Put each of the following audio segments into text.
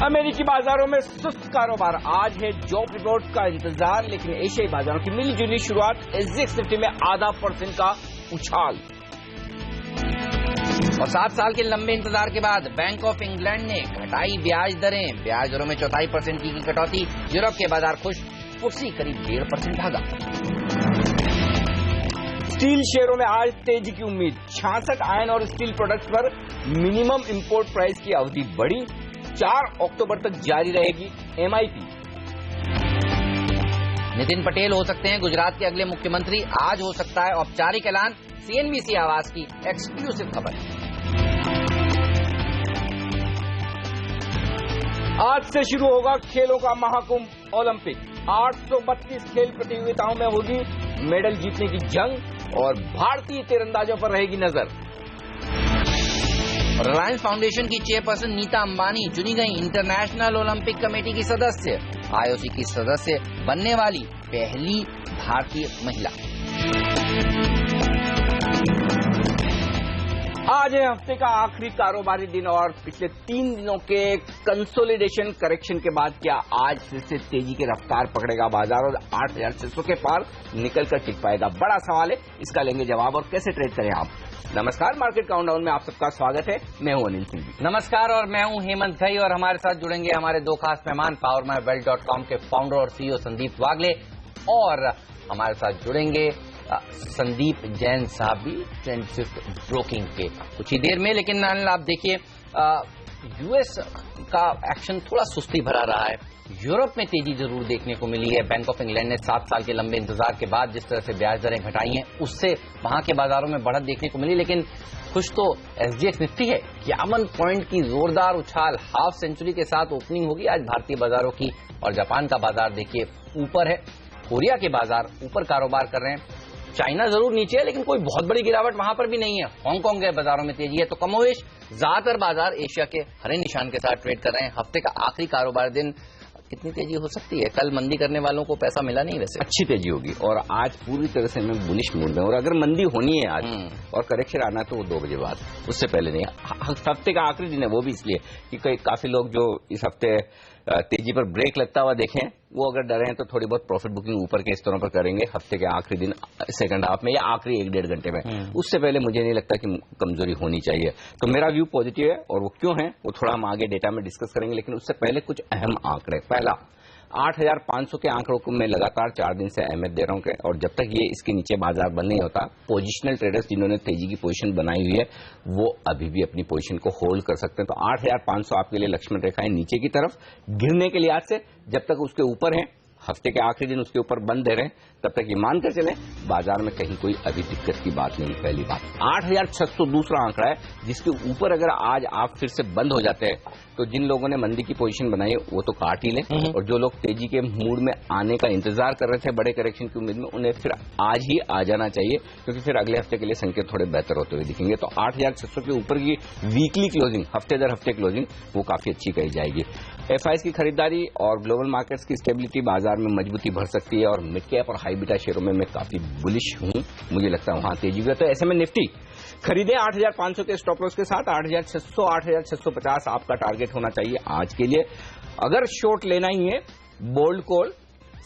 अमेरिकी बाजारों में सुस्त कारोबार। आज है जॉब रिपोर्ट का इंतजार, लेकिन एशियाई बाजारों की मिली जुली शुरुआत। एसजीएक्स निफ्टी में 0.5% का उछाल। और 7 साल के लंबे इंतजार के बाद बैंक ऑफ इंग्लैंड ने घटाई ब्याज दरें। ब्याज दरों में 0.25% की कटौती। यूरोप के बाजार खुश, फुट्सी करीब 1.5% भागा। स्टील शेयरों में आज तेजी की उम्मीद। 66 आयरन और स्टील प्रोडक्ट्स पर मिनिमम इंपोर्ट प्राइस की अवधि बढ़ी। 4 अक्टूबर तक जारी रहेगी एमआईपी। नितिन पटेल हो सकते हैं गुजरात के अगले मुख्यमंत्री। आज हो सकता है औपचारिक ऐलान। सीएनबीसी आवाज की एक्सक्लूसिव खबर। आज से शुरू होगा खेलों का महाकुंभ ओलंपिक। 832 खेल प्रतियोगिताओं में होगी मेडल जीतने की जंग और भारतीय तीरंदाजों पर रहेगी नजर। रिलायंस फाउंडेशन की चेयरपर्सन नीता अंबानी चुनी गई इंटरनेशनल ओलंपिक कमेटी की सदस्य। आईओसी की सदस्य बनने वाली पहली भारतीय महिला। आज है हफ्ते का आखिरी कारोबारी दिन और पिछले 3 दिनों के कंसोलिडेशन करेक्शन के बाद क्या आज फिर से तेजी की रफ्तार पकड़ेगा बाजार और 8,600 के पार निकलकर टिक पाएगा? बड़ा सवाल है, इसका लेंगे जवाब। और कैसे ट्रेड करें आप? नमस्कार, मार्केट काउंटडाउन में आप सबका स्वागत है। मैं हूं अनिल सिंह। नमस्कार, और मैं हूं हेमंत घई, और हमारे साथ जुड़ेंगे हमारे 2 खास मेहमान, PowerMyWealth.com के फाउंडर और सीईओ संदीप वागले, और हमारे साथ जुड़ेंगे संदीप जैन साहब भी ट्रेंड स्विफ्ट ब्रोकिंग के कुछ ही देर में। लेकिन अनिल, आप देखिए यूएस का एक्शन थोड़ा सुस्ती भरा रहा है। यूरोप में तेजी जरूर देखने को मिली है। बैंक ऑफ इंग्लैंड ने 7 साल के लंबे इंतजार के बाद जिस तरह से ब्याज दरें घटाई हैं, उससे वहां के बाजारों में बढ़त देखने को मिली। लेकिन खुश तो एसजीएक्स निफ्टी है। 51 पॉइंट की जोरदार उछाल, हाफ सेंचुरी के साथ ओपनिंग होगी आज भारतीय बाजारों की। और जापान का बाजार देखिए ऊपर है, कोरिया के बाजार ऊपर कारोबार कर रहे हैं। चाइना जरूर नीचे है, लेकिन कोई बहुत बड़ी गिरावट वहां पर भी नहीं है। हांगकांग के बाजारों में तेजी है। तो कमोवेश ज्यादातर बाजार एशिया के हरे निशान के साथ ट्रेड कर रहे हैं। हफ्ते का आखिरी कारोबार दिन कितनी तेजी हो सकती है? कल मंदी करने वालों को पैसा मिला नहीं, वैसे अच्छी तेजी होगी। और आज पूरी तरह से मैं बुलिश मूड में। और अगर मंदी होनी है आज और करेक्शन आना है तो वो 2 बजे बाद, उससे पहले नहीं। हफ्ते का आखिरी दिन है, वो भी इसलिए कि काफी लोग जो इस हफ्ते तेजी पर ब्रेक लगता हुआ देखें, वो अगर डरे हैं तो थोड़ी बहुत प्रॉफिट बुकिंग ऊपर के स्तरों पर करेंगे हफ्ते के आखिरी दिन, सेकंड हाफ में या आखिरी 1-1.5 घंटे में। उससे पहले मुझे नहीं लगता कि कमजोरी होनी चाहिए। तो मेरा व्यू पॉजिटिव है, और वो क्यों है वो थोड़ा हम आगे डेटा में डिस्कस करेंगे। लेकिन उससे पहले कुछ अहम आंकड़े। पहला, 8,500 के आंकड़ों को मैं लगातार 4 दिन से अहमियत दे रहा हूं, और जब तक ये इसके नीचे बाजार बंद नहीं होता, पोजिशनल ट्रेडर्स जिन्होंने तेजी की पोजीशन बनाई हुई है वो अभी भी अपनी पोजीशन को होल्ड कर सकते हैं। तो 8,500 आपके लिए लक्ष्मण रेखा है नीचे की तरफ गिरने के लिहाज से। जब तक उसके ऊपर है, हफ्ते के आखिरी दिन उसके ऊपर बंद दे रहे हैं, तब तक ये मानकर चले बाजार में कहीं कोई अभी दिक्कत की बात नहीं। पहली बात। 8,600 दूसरा आंकड़ा है, जिसके ऊपर अगर आज आप फिर से बंद हो जाते हैं तो जिन लोगों ने मंदी की पोजीशन बनाई है वो तो काट ही लें, और जो लोग तेजी के मूड में आने का इंतजार कर रहे थे बड़े करेक्शन की उम्मीद में, उन्हें फिर आज ही आ जाना चाहिए, क्योंकि फिर अगले हफ्ते के लिए संकेत थोड़े बेहतर होते हुए दिखेंगे। तो 8,600 के ऊपर की वीकली क्लोजिंग, हफ्ते दर हफ्ते क्लोजिंग, वो काफी अच्छी कही जाएगी। एफआईएस की खरीदारी और ग्लोबल मार्केट्स की स्टेबिलिटी बाजार में मजबूती भर सकती है, और मिड कैप और हाई बीटा शेयरों में मैं काफी बुलिश हूं। मुझे लगता है वहां तेजी हुई है। तो ऐसे में निफ्टी खरीदे 8,500 के स्टॉप लॉस के साथ। 8,600, 8,650 आपका टारगेट होना चाहिए आज के लिए। अगर शॉर्ट लेना ही है, बोल्ड कॉल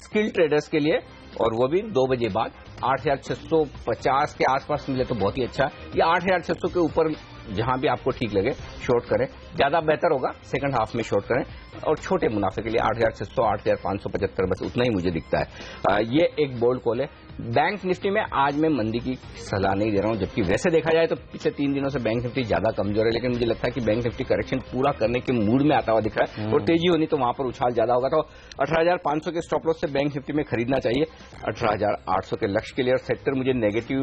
स्किल ट्रेडर्स के लिए, और वो भी 2 बजे बाद। 8,650 के आसपास मिले तो बहुत ही अच्छा, या 8,600 के ऊपर जहां भी आपको ठीक लगे शॉर्ट करें, ज्यादा बेहतर होगा। सेकंड हाफ में शॉर्ट करें, और छोटे मुनाफे के लिए 8,600, 8,575, बस उतना ही मुझे दिखता है। ये एक बोल्ड कॉल है। बैंक निफ्टी में आज मैं मंदी की सलाह नहीं दे रहा हूं, जबकि वैसे देखा जाए तो पिछले 3 दिनों से बैंक निफ्टी ज्यादा कमजोर है। लेकिन मुझे लगता है कि बैंक निफ्टी करेक्शन पूरा करने के मूड में आता हुआ दिख रहा है, और तेजी होनी तो वहां पर उछाल ज्यादा होगा। तो 18,500 के स्टॉप लॉस से बैंक निफ्टी में खरीदना चाहिए। 18,800 के लक्ष्य के लिए। और सेक्टर मुझे नेगेटिव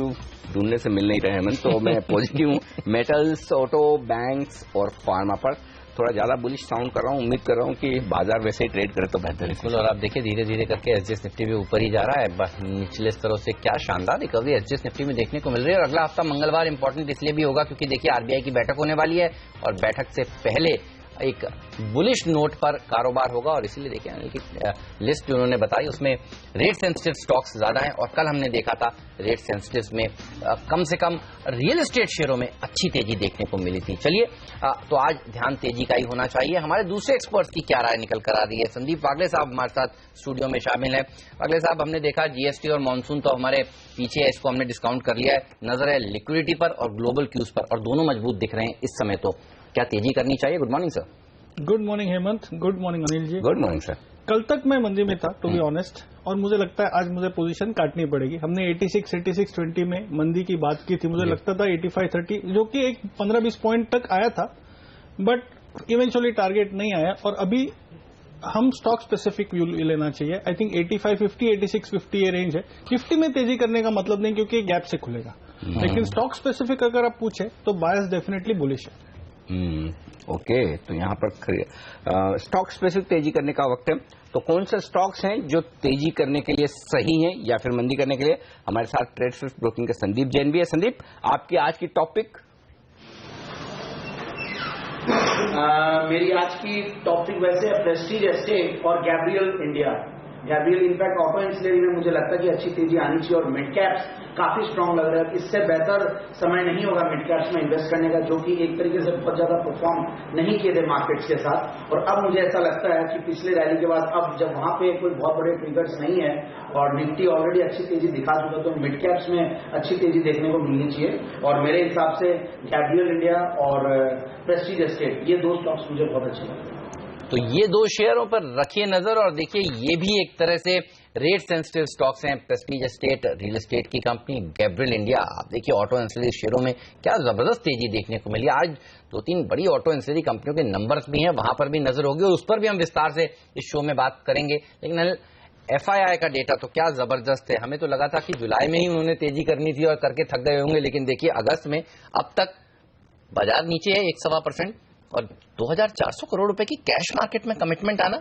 ढूंढने से मिल नहीं रहे हैं, तो मैं पॉजिटिव हूं। मेटल्स, ऑटो, बैंक्स और फार्मा पर थोड़ा ज्यादा बुलिश साउंड कर रहा हूं। उम्मीद कर रहा हूं कि बाजार वैसे ही ट्रेड करे तो बेहतर है। और आप देखिए धीरे धीरे करके एसजीएक्स निफ्टी भी ऊपर ही जा रहा है। निचले स्तरों से क्या शानदार रिकवरी एसजीएक्स निफ्टी में देखने को मिल रही है। और अगला हफ्ता मंगलवार इंपॉर्टेंट इसलिए भी होगा क्योंकि देखिए आरबीआई की बैठक होने वाली है, और बैठक से पहले एक बुलिश नोट पर कारोबार होगा और इसीलिए देखिए कि लिस्ट जो उन्होंने बताई उसमें रेट सेंसिटिव स्टॉक्स ज्यादा हैं और कल हमने देखा था रेट सेंसिटिव में कम से कम रियल एस्टेट शेयरों में अच्छी तेजी देखने को मिली थी। चलिए तो आज ध्यान तेजी का ही होना चाहिए। हमारे दूसरे एक्सपर्ट्स की क्या राय निकल कर आ रही है, संदीप वागले साहब हमारे साथ स्टूडियो में शामिल है। वागले साहब, हमने देखा जीएसटी और मॉनसून तो हमारे पीछे है, इसको हमने डिस्काउंट कर लिया है, नजर है लिक्विडिटी पर और ग्लोबल क्यूज पर और दोनों मजबूत दिख रहे हैं इस समय, तो क्या तेजी करनी चाहिए? Good morning sir. Good morning Hemant, good morning Anil ji. Good morning sir. कल तक मैं मंदी में था टू बी ऑनेस्ट, और मुझे लगता है आज मुझे पोजीशन काटनी पड़ेगी। हमने 86-20 में मंदी की बात की थी, मुझे लगता था 85-30 जो कि एक 15-20 पॉइंट तक आया था, बट इवेंचुअली टारगेट नहीं आया और अभी हम स्टॉक स्पेसिफिक व्यू लेना चाहिए। आई थिंक 85-50, 86-50 ये रेंज है। 50 में तेजी करने का मतलब नहीं क्योंकि गैप से खुलेगा, लेकिन स्टॉक स्पेसिफिक अगर आप पूछे तो बायस डेफिनेटली बुलिश है। ओके, तो यहाँ पर स्टॉक स्पेसिफिक तेजी करने का वक्त है। तो कौन से स्टॉक्स हैं जो तेजी करने के लिए सही हैं या फिर मंदी करने के लिए? हमारे साथ ट्रेड स्विफ्ट ब्रोकिंग के संदीप जैन भी है। संदीप, आपकी आज की टॉपिक? मेरी आज की टॉपिक वैसे प्रेस्टीज एस्टेट और Gabriel India. Gabriel in fact auto ancillary में मुझे लगता है कि अच्छी तेजी आनी चाहिए और मिड कैप्स काफी स्ट्रांग लग रहा है। इससे बेहतर समय नहीं होगा मिड कैप्स में इन्वेस्ट करने का, जो कि एक तरीके से बहुत ज्यादा परफॉर्म नहीं किए थे मार्केट्स के साथ। और अब मुझे ऐसा लगता है कि पिछले रैली के बाद अब जब वहां पे कोई बहुत बड़े ट्रिगर्स नहीं है और निफ्टी ऑलरेडी अच्छी तेजी दिखा चुका, तो मिड कैप्स में अच्छी तेजी देखने को मिलनी चाहिए। और मेरे हिसाब से गैब्रियल इंडिया और प्रेस्टीज एस्टेट, ये दो स्टॉक्स मुझे बहुत अच्छे लगते हैं। तो ये दो शेयरों पर रखिए नजर और देखिए ये भी एक तरह से रेट सेंसिटिव स्टॉक्स हैं। प्रेस्टीज एस्टेट रियल एस्टेट की कंपनी, गैब्रियल इंडिया, आप देखिए ऑटो इंसुलेरी शेयरों में क्या जबरदस्त तेजी देखने को मिली। आज 2-3 बड़ी ऑटो इंसुलेरी कंपनियों के नंबर्स भी हैं, वहां पर भी नजर होगी और उस पर भी हम विस्तार से इस शो में बात करेंगे। लेकिन FII का डेटा तो क्या जबरदस्त है। हमें तो लगा था कि जुलाई में ही उन्होंने तेजी करनी थी और करके थक गए होंगे, लेकिन देखिए अगस्त में अब तक बाजार नीचे है 1.25% और 2400 करोड़ रुपए की कैश मार्केट में कमिटमेंट आना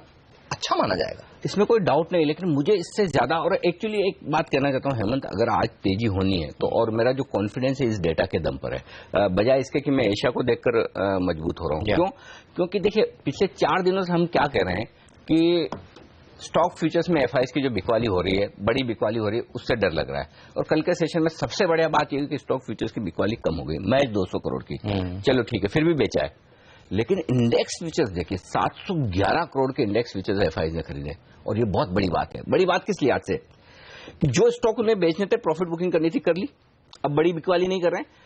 अच्छा माना जाएगा, इसमें कोई डाउट नहीं। लेकिन मुझे इससे ज्यादा, और एक्चुअली एक बात कहना चाहता हूं हेमंत, अगर आज तेजी होनी है तो, और मेरा जो कॉन्फिडेंस है इस डेटा के दम पर है, बजाय इसके कि मैं एशिया को देखकर मजबूत हो रहा हूं। क्यों? क्योंकि देखिए पिछले 4 दिनों से हम क्या कह रहे हैं कि स्टॉक फ्यूचर्स में FIs की जो बिकवाली हो रही है, बड़ी बिकवाली हो रही है, उससे डर लग रहा है। और कल के सेशन में सबसे बढ़िया बात यह है कि स्टॉक फ्यूचर्स की बिकवाली कम हो गई, मैच 200 करोड़ की। चलो ठीक है, फिर भी बेचा है। लेकिन इंडेक्स फ्यूचर्स देखिए 711 करोड़ के इंडेक्स फ्यूचर्स FIs ने खरीदे और ये बहुत बड़ी बात है। बड़ी बात किस लिहाज से? जो स्टॉक उन्हें बेचने थे, प्रॉफिट बुकिंग करनी थी, कर ली, अब बड़ी बिकवाली नहीं कर रहे हैं।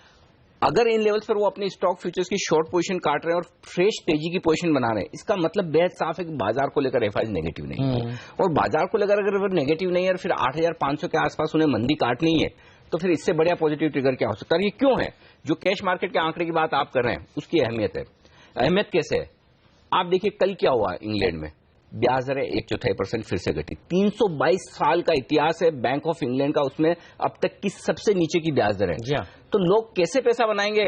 अगर इन लेवल्स पर वो अपनी स्टॉक फ्यूचर्स की शॉर्ट पोजीशन काट रहे हैं और फ्रेश तेजी की पोजीशन बना रहे हैं, इसका मतलब बेहद साफ है कि बाजार को लेकर FIs नेगेटिव नहीं है। और बाजार को लेकर अगर वो नेगेटिव नहीं है और फिर 8500 के आसपास उन्हें मंदी काटनी है, तो फिर इससे बढ़िया पॉजिटिव ट्रिगर क्या हो सकता है? ये क्यों है? जो कैश मार्केट के आंकड़े की बात आप कर रहे हैं उसकी अहमियत है। अहमियत कैसे है? आप देखिए कल क्या हुआ इंग्लैंड में, ब्याज दरें 1/4% फिर से घटी। 322 साल का इतिहास है बैंक ऑफ इंग्लैंड का, उसमें अब तक की सबसे नीचे की ब्याज दर है। तो लोग कैसे पैसा बनाएंगे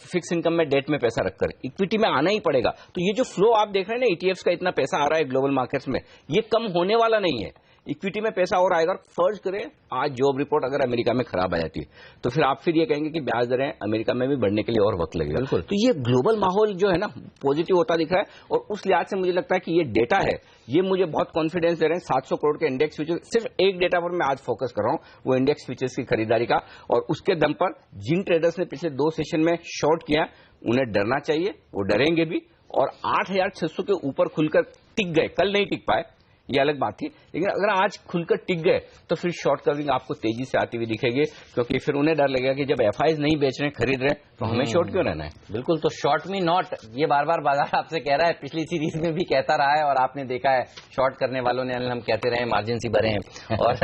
फिक्स इनकम में, डेट में पैसा रखकर? इक्विटी में आना ही पड़ेगा। तो ये जो फ्लो आप देख रहे हैं ना, ETFs का इतना पैसा आ रहा है ग्लोबल मार्केट्स में, ये कम होने वाला नहीं है। इक्विटी में पैसा और आएगा। फर्ज करें आज जॉब रिपोर्ट अगर अमेरिका में खराब आ जाती है, तो फिर आप फिर ये कहेंगे कि ब्याज दरें अमेरिका में भी बढ़ने के लिए और वक्त लगेगा। तो ये ग्लोबल माहौल जो है ना पॉजिटिव होता दिख रहा है और उस लिहाज से मुझे लगता है कि ये डेटा है, ये मुझे बहुत कॉन्फिडेंस दे रहे हैं। 700 करोड़ के इंडेक्स फ्यूचर, सिर्फ एक डेटा पर मैं आज फोकस कर रहा हूं, वो इंडेक्स फ्यूचर्स की खरीदारी का, और उसके दम पर जिन ट्रेडर्स ने पिछले 2 सेशन में शॉर्ट किया उन्हें डरना चाहिए, वो डरेंगे भी। और 8600 के ऊपर खुलकर टिक गए, कल नहीं टिक पाए, ये अलग बात थी, लेकिन अगर आज खुलकर टिक गए तो फिर शॉर्ट कवरिंग आपको तेजी से आती हुई दिखेगी, क्योंकि फिर उन्हें डर लगेगा कि जब FIs नहीं बेच रहे खरीद रहे तो हमें शॉर्ट क्यों रहना है। बिल्कुल, तो शॉर्ट मी नॉट, ये बार बार बाजार आपसे कह रहा है, पिछली सीरीज में भी कहता रहा है और आपने देखा है शॉर्ट करने वालों ने हम कहते रहे मार्जिन ही भरे हैं। और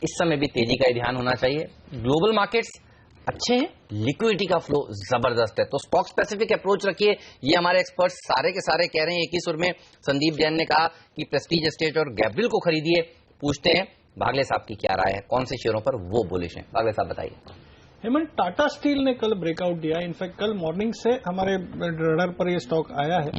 इस समय भी तेजी का ध्यान होना चाहिए। ग्लोबल मार्केट्स अच्छे हैं, लिक्विडिटी का फ्लो जबरदस्त है, तो स्टॉक स्पेसिफिक अप्रोच रखिए, ये हमारे एक्सपर्ट्स सारे के सारे कह रहे हैं। एक ही सुर में संदीप जैन ने कहा कि प्रेस्टीज एस्टेट और गैब्रियल को खरीदिए। पूछते हैं भागले साहब की क्या राय है, कौन से शेयरों पर वो बुलिश हैं? भागले साहब बताइए। हेमंत, टाटा स्टील ने कल ब्रेकआउट दिया। इनफैक्ट कल मॉर्निंग से हमारे रडार पर ये स्टॉक आया है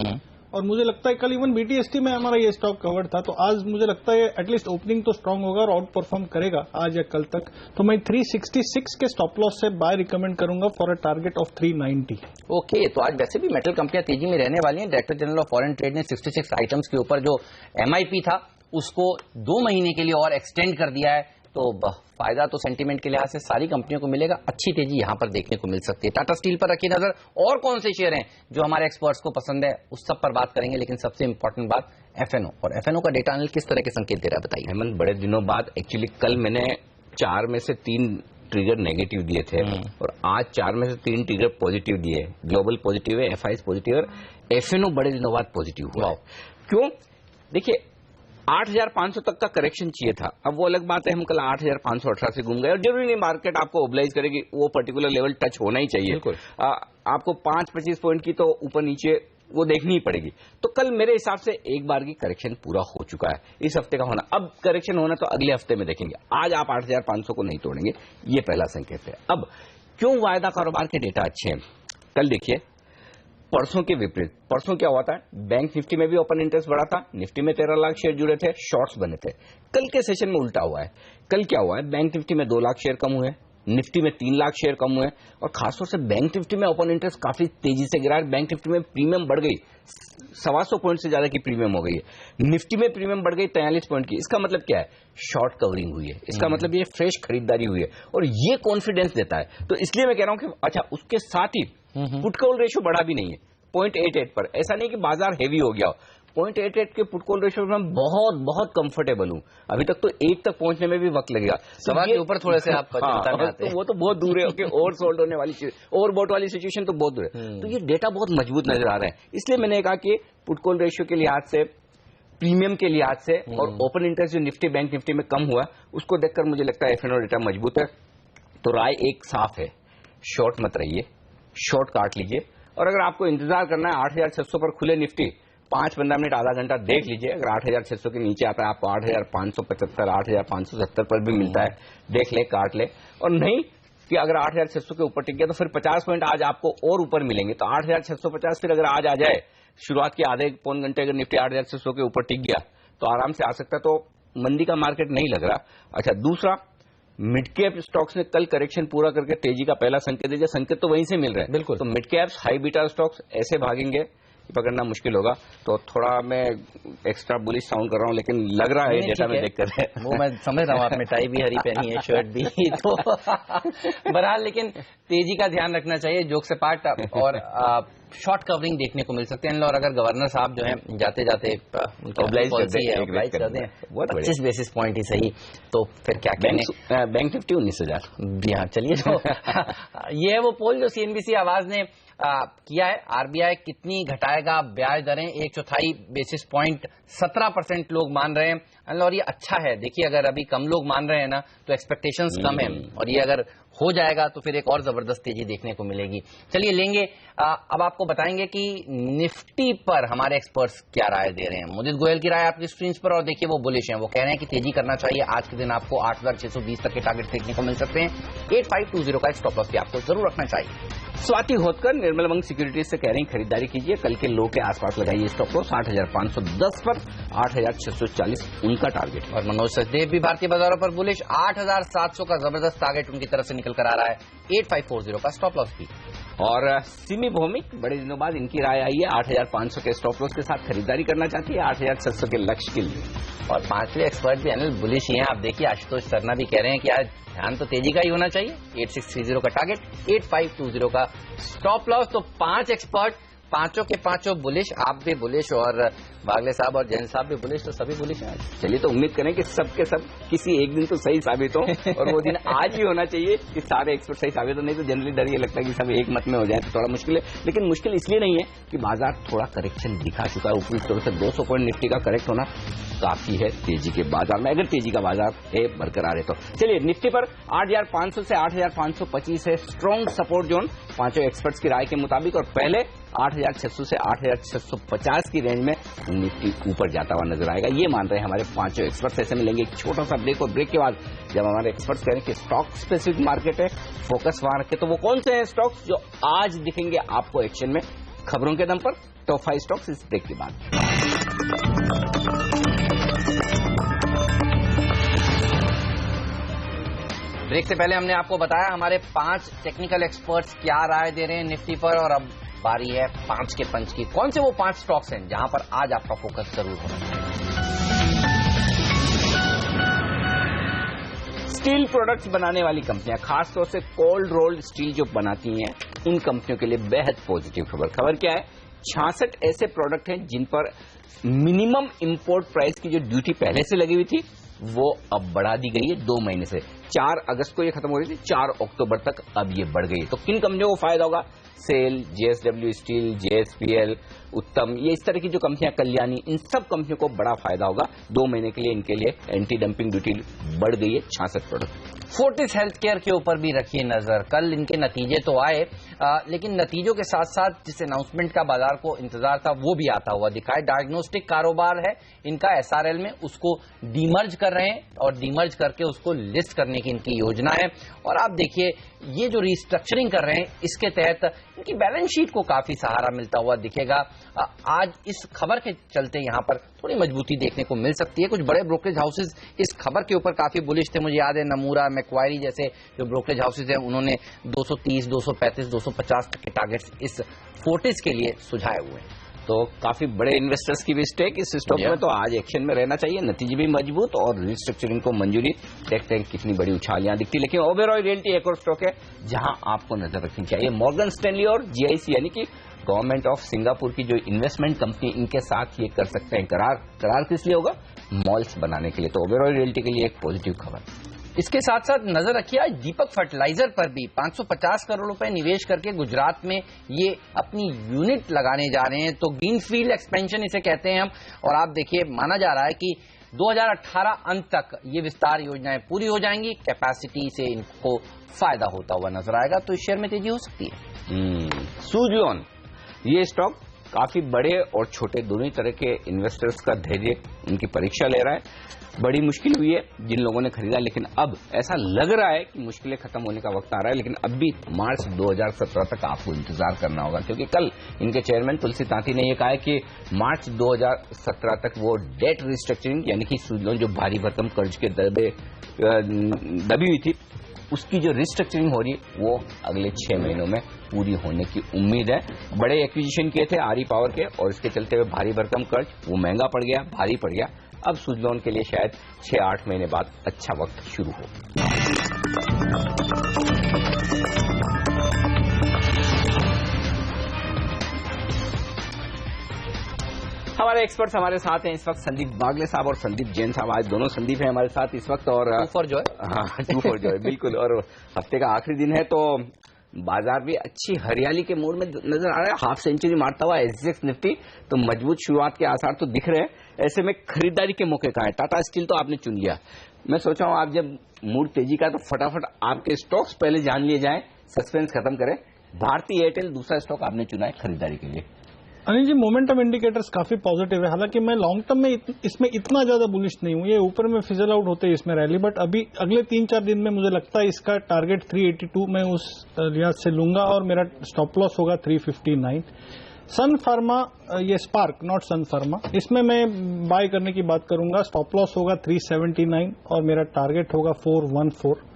और मुझे लगता है कल इवन BTST में हमारा ये स्टॉक कवर्ड था, तो आज मुझे लगता है एटलीस्ट ओपनिंग तो स्ट्रांग होगा और आउट परफॉर्म करेगा आज या कल तक। तो मैं 366 के स्टॉप लॉस से बाय रिकमेंड करूंगा for a target of 390। Okay, तो आज वैसे भी मेटल कंपनियां तेजी में रहने वाली हैं। Director general of foreign trade ने 66 आइटम्स के ऊपर जो MIP था उसको 2 महीने के लिए और एक्सटेंड कर दिया है, तो फायदा तो सेंटीमेंट के लिहाज से सारी कंपनियों को मिलेगा। अच्छी तेजी यहां पर देखने को मिल सकती है। टाटा स्टील पर रखी नजर, और कौन से शेयर हैं जो हमारे एक्सपर्ट्स को पसंद है, उस सब पर बात करेंगे। लेकिन सबसे इंपॉर्टेंट बात FNO, और FNO का डेटा एनालिस्ट किस तरह के संकेत दे रहा है बताइए। हेमंत, बड़े दिनों बाद एक्चुअली कल मैंने 4 में से 3 ट्रिगर नेगेटिव दिए थे और आज 4 में से 3 ट्रिगर पॉजिटिव दिए। ग्लोबल पॉजिटिव है, FIs पॉजिटिव है, FNO बड़े दिनों बाद पॉजिटिव हुआ। क्यों? देखिए 8,500 तक का करेक्शन चाहिए था। अब वो अलग बात है, हम कल 8,518 से घूम गए और जरूरी नहीं मार्केट आपको ओबलाइज करेगी, वो पर्टिकुलर लेवल टच होना ही चाहिए। आपको 5-25 पॉइंट की तो ऊपर नीचे वो देखनी ही पड़ेगी। तो कल मेरे हिसाब से एक बार की करेक्शन पूरा हो चुका है, इस हफ्ते का होना। अब करेक्शन होना तो अगले हफ्ते में देखेंगे, आज आप 8,500 को नहीं तोड़ेंगे, ये पहला संकेत है। अब क्यों वायदा कारोबार के डेटा अच्छे हैं? कल देखिए परसों के विपरीत, परसों क्या हुआ था, बैंक निफ्टी में भी ओपन इंटरेस्ट बढ़ा था, निफ्टी में 13 लाख शेयर जुड़े थे, शॉर्ट्स बने थे। कल के सेशन में उल्टा हुआ है। कल क्या हुआ है, बैंक निफ्टी में 2 लाख शेयर कम हुए, निफ्टी में 3 लाख शेयर कम हुए और खासतौर से बैंक निफ्टी में ओपन इंटरेस्ट काफी तेजी से गिरा है। बैंक निफ्टी में प्रीमियम बढ़ गई, 125 पॉइंट से ज्यादा की प्रीमियम हो गई है। निफ्टी में प्रीमियम बढ़ गई 43 पॉइंट की। इसका मतलब क्या है, शॉर्ट कवरिंग हुई है, इसका मतलब ये फ्रेश खरीदारी हुई है और ये कॉन्फिडेंस देता है। तो इसलिए मैं कह रहा हूं कि अच्छा, उसके साथ ही पुट कॉल रेशियो बढ़ा भी नहीं है 0.88 पर। ऐसा नहीं कि बाजार हेवी हो गया हो, 0.88 के पुट कॉल रेशियो में मैं बहुत कंफर्टेबल हूं। अभी तक तो 1 तक पहुंचने में भी वक्त लगेगा। सवाल के ऊपर थोड़े से आप चिंता में आते हैं। तो वो तो बहुत दूर है कि ओवर सोल्ड होने वाली चीज, ओवरबॉट वाली सिचुएशन तो बहुत दूर है। तो ये डेटा बहुत मजबूत नजर आ रहा है। इसलिए मैंने कहा कि पुट कॉल रेशियो के लिहाज से, प्रीमियम के लिहाज से और ओपन इंटरेस्ट जो निफ्टी बैंक निफ्टी में कम हुआ, उसको देखकर मुझे लगता है FNO डेटा मजबूत है। तो राय एक साफ है, शॉर्ट मत रहिए, शॉर्ट काट लीजिए। और अगर आपको इंतजार करना है 8,600 पर खुले निफ्टी, 5-15 मिनट आधा घंटा देख लीजिए। अगर 8,600 के नीचे आता है, आपको 8,575, 8,570 पर भी मिलता है, देख ले, काट ले। और नहीं कि अगर 8,600 के ऊपर टिक गया तो फिर 50 पॉइंट आज आपको और ऊपर मिलेंगे। तो 8,650 फिर अगर आज आ जाए, शुरुआत के आधे पौन घंटे अगर निफ्टी 8,600 के ऊपर टिक गया तो आराम से आ सकता है। तो मंदी का मार्केट नहीं लग रहा। अच्छा, दूसरा, मिड कैप स्टॉक्स ने कल करेक्शन पूरा करके तेजी का पहला संकेत दिया। संकेत तो वहीं से मिल रहे हैं। बिल्कुल। तो mid caps, high beta stocks ऐसे भागेंगे, पकड़ना मुश्किल होगा। तो थोड़ा मैं एक्स्ट्रा बुलिश साउंड कर रहा हूं, लेकिन लग रहा है डेटा में देखकर। वो मैं समझ रहा हूं, आपने टाई भी हरी पहनी है, शर्ट भी, तो बहरहाल लेकिन तेजी का ध्यान रखना चाहिए, जोक से पार्ट। और शॉर्ट कवरिंग देखने को मिल सकते हैं। और अगर गवर्नर साहब जो है जाते जाते ऑब्लाइज कर दें 25 बेसिस पॉइंट ही सही, तो फिर क्या कहने। Bank Nifty 19,000। जी हाँ, चलिए। तो ये है वो पोल जो CNBC आवाज ने किया है। RBI कितनी घटाएगा ब्याज दरें, 1/4 बेसिस पॉइंट, 17% लोग मान रहे हैं। और ये अच्छा है। देखिए, अगर अभी कम लोग मान रहे हैं ना, तो एक्सपेक्टेशंस कम है, और ये अगर हो जाएगा तो फिर एक और जबरदस्त तेजी देखने को मिलेगी। चलिए लेंगे, अब आपको बताएंगे कि निफ्टी पर हमारे एक्सपर्ट्स क्या राय दे रहे हैं। मोदित गोयल की राय आपकी स्क्रीन पर, और देखिए वो बुलिश हैं, वो कह रहे हैं कि तेजी करना चाहिए। आज के दिन आपको 8,620 तक के टारगेट देखने को मिल सकते हैं। 8520 का स्टॉप लॉस भी आपको जरूर रखना चाहिए। स्वाति होतकर निर्मल मंग सिक्योरिटीज से कह रही हैं खरीदारी कीजिए, कल के लो के आसपास लगाइए स्टॉप लॉस। 8,510 पर 8,640 उनका टारगेट। और मनोज सचदेव भी भारतीय बाजारों पर बुलिश, 8,700 का जबरदस्त टारगेट उनकी तरफ से निकल कर आ रहा है। 8540 का स्टॉप लॉस भी। और सिमी भौमिक, बड़े दिनों बाद इनकी राय आई है, 8,500 के स्टॉप लॉस के साथ खरीदारी करना चाहती है 8,600 के लक्ष्य के लिए। और पांचवें एक्सपर्ट भी अनिल बुलिश ही हैं। आप देखिए, आशुतोष शर्मा भी कह रहे हैं कि आज ध्यान तो तेजी का ही होना चाहिए। 8630 का टारगेट, 8520 का स्टॉप लॉस। तो 5 एक्सपर्ट, पांचों के पांचों बुलिश, आप भी बुलिश और बागले साहब और जैन साहब भी बुलिश, तो सभी बुलिश हैं। चलिए, तो उम्मीद करें कि सब के सब किसी एक दिन तो सही साबित हो, और वो दिन आज ही होना चाहिए कि सारे एक्सपर्ट सही साबित हो। नहीं तो जनरली डर ये लगता है कि सब एक मत में हो जाए तो थोड़ा मुश्किल है। लेकिन मुश्किल इसलिए नहीं है कि बाजार थोड़ा करेक्शन दिखा चुका है। ऊपरी स्तर से 200 पॉइंट निफ्टी का करेक्ट होना काफी है तेजी के बाजार में, अगर तेजी का बाजार है बरकरार है तो। चलिए, निफ्टी पर 8,500 से 8,525 है स्ट्रॉन्ग सपोर्ट जोन पांचों एक्सपर्ट्स की राय के मुताबिक। और पहले 8,600 से 8,650 की रेंज में निफ्टी ऊपर जाता हुआ नजर आएगा, ये मान रहे हैं हमारे पांचों एक्सपर्ट्स। ऐसे मिलेंगे एक छोटा सा ब्रेक, और ब्रेक के बाद जब हमारे एक्सपर्ट्स कह रहे हैं कि स्टॉक स्पेसिफिक मार्केट है, फोकस वहां रखे, तो वो कौन से हैं स्टॉक्स जो आज दिखेंगे आपको एक्शन में, खबरों के दम पर टॉप 5 स्टॉक्स इस ब्रेक के बाद। ब्रेक से पहले हमने आपको बताया हमारे 5 टेक्निकल एक्सपर्ट्स क्या राय दे रहे हैं निफ्टी पर, और अब बारी है 5 के पंच की। कौन से वो 5 स्टॉक्स हैं जहां पर आज आपका फोकस जरूर होना चाहिए? स्टील प्रोडक्ट्स बनाने वाली कंपनियां, खासतौर से कोल्ड रोल्ड स्टील जो बनाती हैं, उन कंपनियों के लिए बेहद पॉजिटिव खबर क्या है? 66 ऐसे प्रोडक्ट हैं जिन पर मिनिमम इंपोर्ट प्राइस की जो ड्यूटी पहले से लगी हुई थी वो अब बढ़ा दी गई है 2 महीने से। 4 अगस्त को ये खत्म हो रही थी, 4 अक्टूबर तक अब ये बढ़ गई है। तो किन कंपनियों को फायदा होगा? सेल, जेएसडब्ल्यू स्टील, जेएसपीएल, उत्तम, ये इस तरह की जो कंपनियां, कल्याणी, इन सब कंपनियों को बड़ा फायदा होगा। 2 महीने के लिए इनके लिए एंटी डंपिंग ड्यूटी बढ़ गई है 66 प्रोडक्ट। फोर्टिस हेल्थकेयर के ऊपर भी रखिए नजर। कल इनके नतीजे तो आए, लेकिन नतीजों के साथ साथ जिस अनाउंसमेंट का बाजार को इंतजार था वो भी आता हुआ दिखाए। डायग्नोस्टिक कारोबार है इनका एसआरएल में, उसको डीमर्ज कर रहे हैं और डीमर्ज करके उसको लिस्ट करने की इनकी योजना है। और आप देखिए ये जो रिस्ट्रक्चरिंग कर रहे हैं इसके तहत इनकी बैलेंस शीट को काफी सहारा मिलता हुआ दिखेगा। आज इस खबर के चलते यहां पर थोड़ी मजबूती देखने को मिल सकती है। कुछ बड़े ब्रोकरेज हाउसेज इस खबर के ऊपर काफी बुलिश थे। मुझे याद है नमूरा, मैक्वायरी जैसे जो ब्रोकरेज हाउसेज हैं उन्होंने 230, 235, 250 तक के टारगेट्स इस फोर्टिस के लिए सुझाए हुए हैं। तो काफी बड़े इन्वेस्टर्स की भी स्टेक इस स्टॉक में, तो आज एक्शन में रहना चाहिए। नतीजे भी मजबूत और रिस्ट्रक्चरिंग को मंजूरी, देखते हैं कितनी बड़ी उछाल यहां दिखती है। लेकिन ओबेरॉय रियल्टी एक और स्टॉक है जहां आपको नजर रखनी चाहिए। मॉर्गन स्टैनली और जीआईसी यानी कि गवर्नमेंट ऑफ सिंगापुर की जो इन्वेस्टमेंट कंपनी, इनके साथ ये कर सकते हैं करार किस लिए होगा? मॉल्स बनाने के लिए। तो ओबेरॉय रियल्टी के लिए एक पॉजिटिव खबर। इसके साथ साथ नजर रखिए आज दीपक फर्टिलाइजर पर भी 550 करोड़ रुपए निवेश करके गुजरात में ये अपनी यूनिट लगाने जा रहे हैं। तो ग्रीनफील्ड एक्सपेंशन इसे कहते हैं हम। और आप देखिए माना जा रहा है कि 2018 अंत तक ये विस्तार योजनाएं पूरी हो जाएंगी। कैपेसिटी से इनको फायदा होता हुआ नजर आएगा, तो इस शेयर में तेजी हो सकती है। सुजलॉन, ये स्टॉक काफी बड़े और छोटे दोनों ही तरह के इन्वेस्टर्स का धैर्य, उनकी परीक्षा ले रहा है। बड़ी मुश्किल हुई है जिन लोगों ने खरीदा, लेकिन अब ऐसा लग रहा है कि मुश्किलें खत्म होने का वक्त आ रहा है। लेकिन अब भी मार्च 2017 तक आपको इंतजार करना होगा, क्योंकि कल इनके चेयरमैन तुलसी तांती ने यह कहा है कि मार्च 2017 तक वो डेट रिस्ट्रक्चरिंग यानी कि सुजलॉन जो भारी भरकम कर्ज के दबी हुई थी, उसकी जो रिस्ट्रक्चरिंग हो रही है वो अगले 6 महीनों में पूरी होने की उम्मीद है। बड़े एक्विजिशन किए थे आरी पावर के, और इसके चलते हुए भारी भरकम कर्ज वो महंगा पड़ गया, भारी पड़ गया। अब सुजलॉन के लिए शायद 6-8 महीने बाद अच्छा वक्त शुरू हो। हमारे एक्सपर्ट्स हमारे साथ हैं इस वक्त, संदीप वागले साहब और संदीप जैन साहब। आज दोनों संदीप हैं हमारे साथ इस वक्त। और 2 फॉर जॉय। हाँ, 2 फॉर जॉय, बिल्कुल। और हफ्ते का आखिरी दिन है तो बाजार भी अच्छी हरियाली के मूड में नजर आ रहा है। हाफ सेंचुरी मारता हुआ एसजीएक्स निफ्टी, तो मजबूत शुरुआत के आसार तो दिख रहे हैं। ऐसे में खरीदारी के मौके कहाँ है? टाटा स्टील तो आपने चुन लिया। मैं सोचा हूं आप जब मूड तेजी का, तो फटाफट आपके स्टॉक्स पहले जान लिए जाएं, सस्पेंस खत्म करें। भारतीय एयरटेल दूसरा स्टॉक आपने चुना है खरीदारी के लिए। अनिल जी, मोमेंटम इंडिकेटर्स काफी पॉजिटिव है। हालांकि मैं लॉन्ग टर्म में इसमें इतना ज्यादा बुलिश नहीं हूं। ये ऊपर में फिजल आउट होते हैं इसमें रैली, बट अभी अगले 3-4 दिन में मुझे लगता है इसका टारगेट 382 मैं उस लिहाज से लूंगा, और मेरा स्टॉप लॉस होगा 359। सन फार्मा, ये स्पार्क नॉट सन फार्मा, इसमें मैं बाय करने की बात करूंगा। स्टॉप लॉस होगा 379 और मेरा टारगेट होगा 414।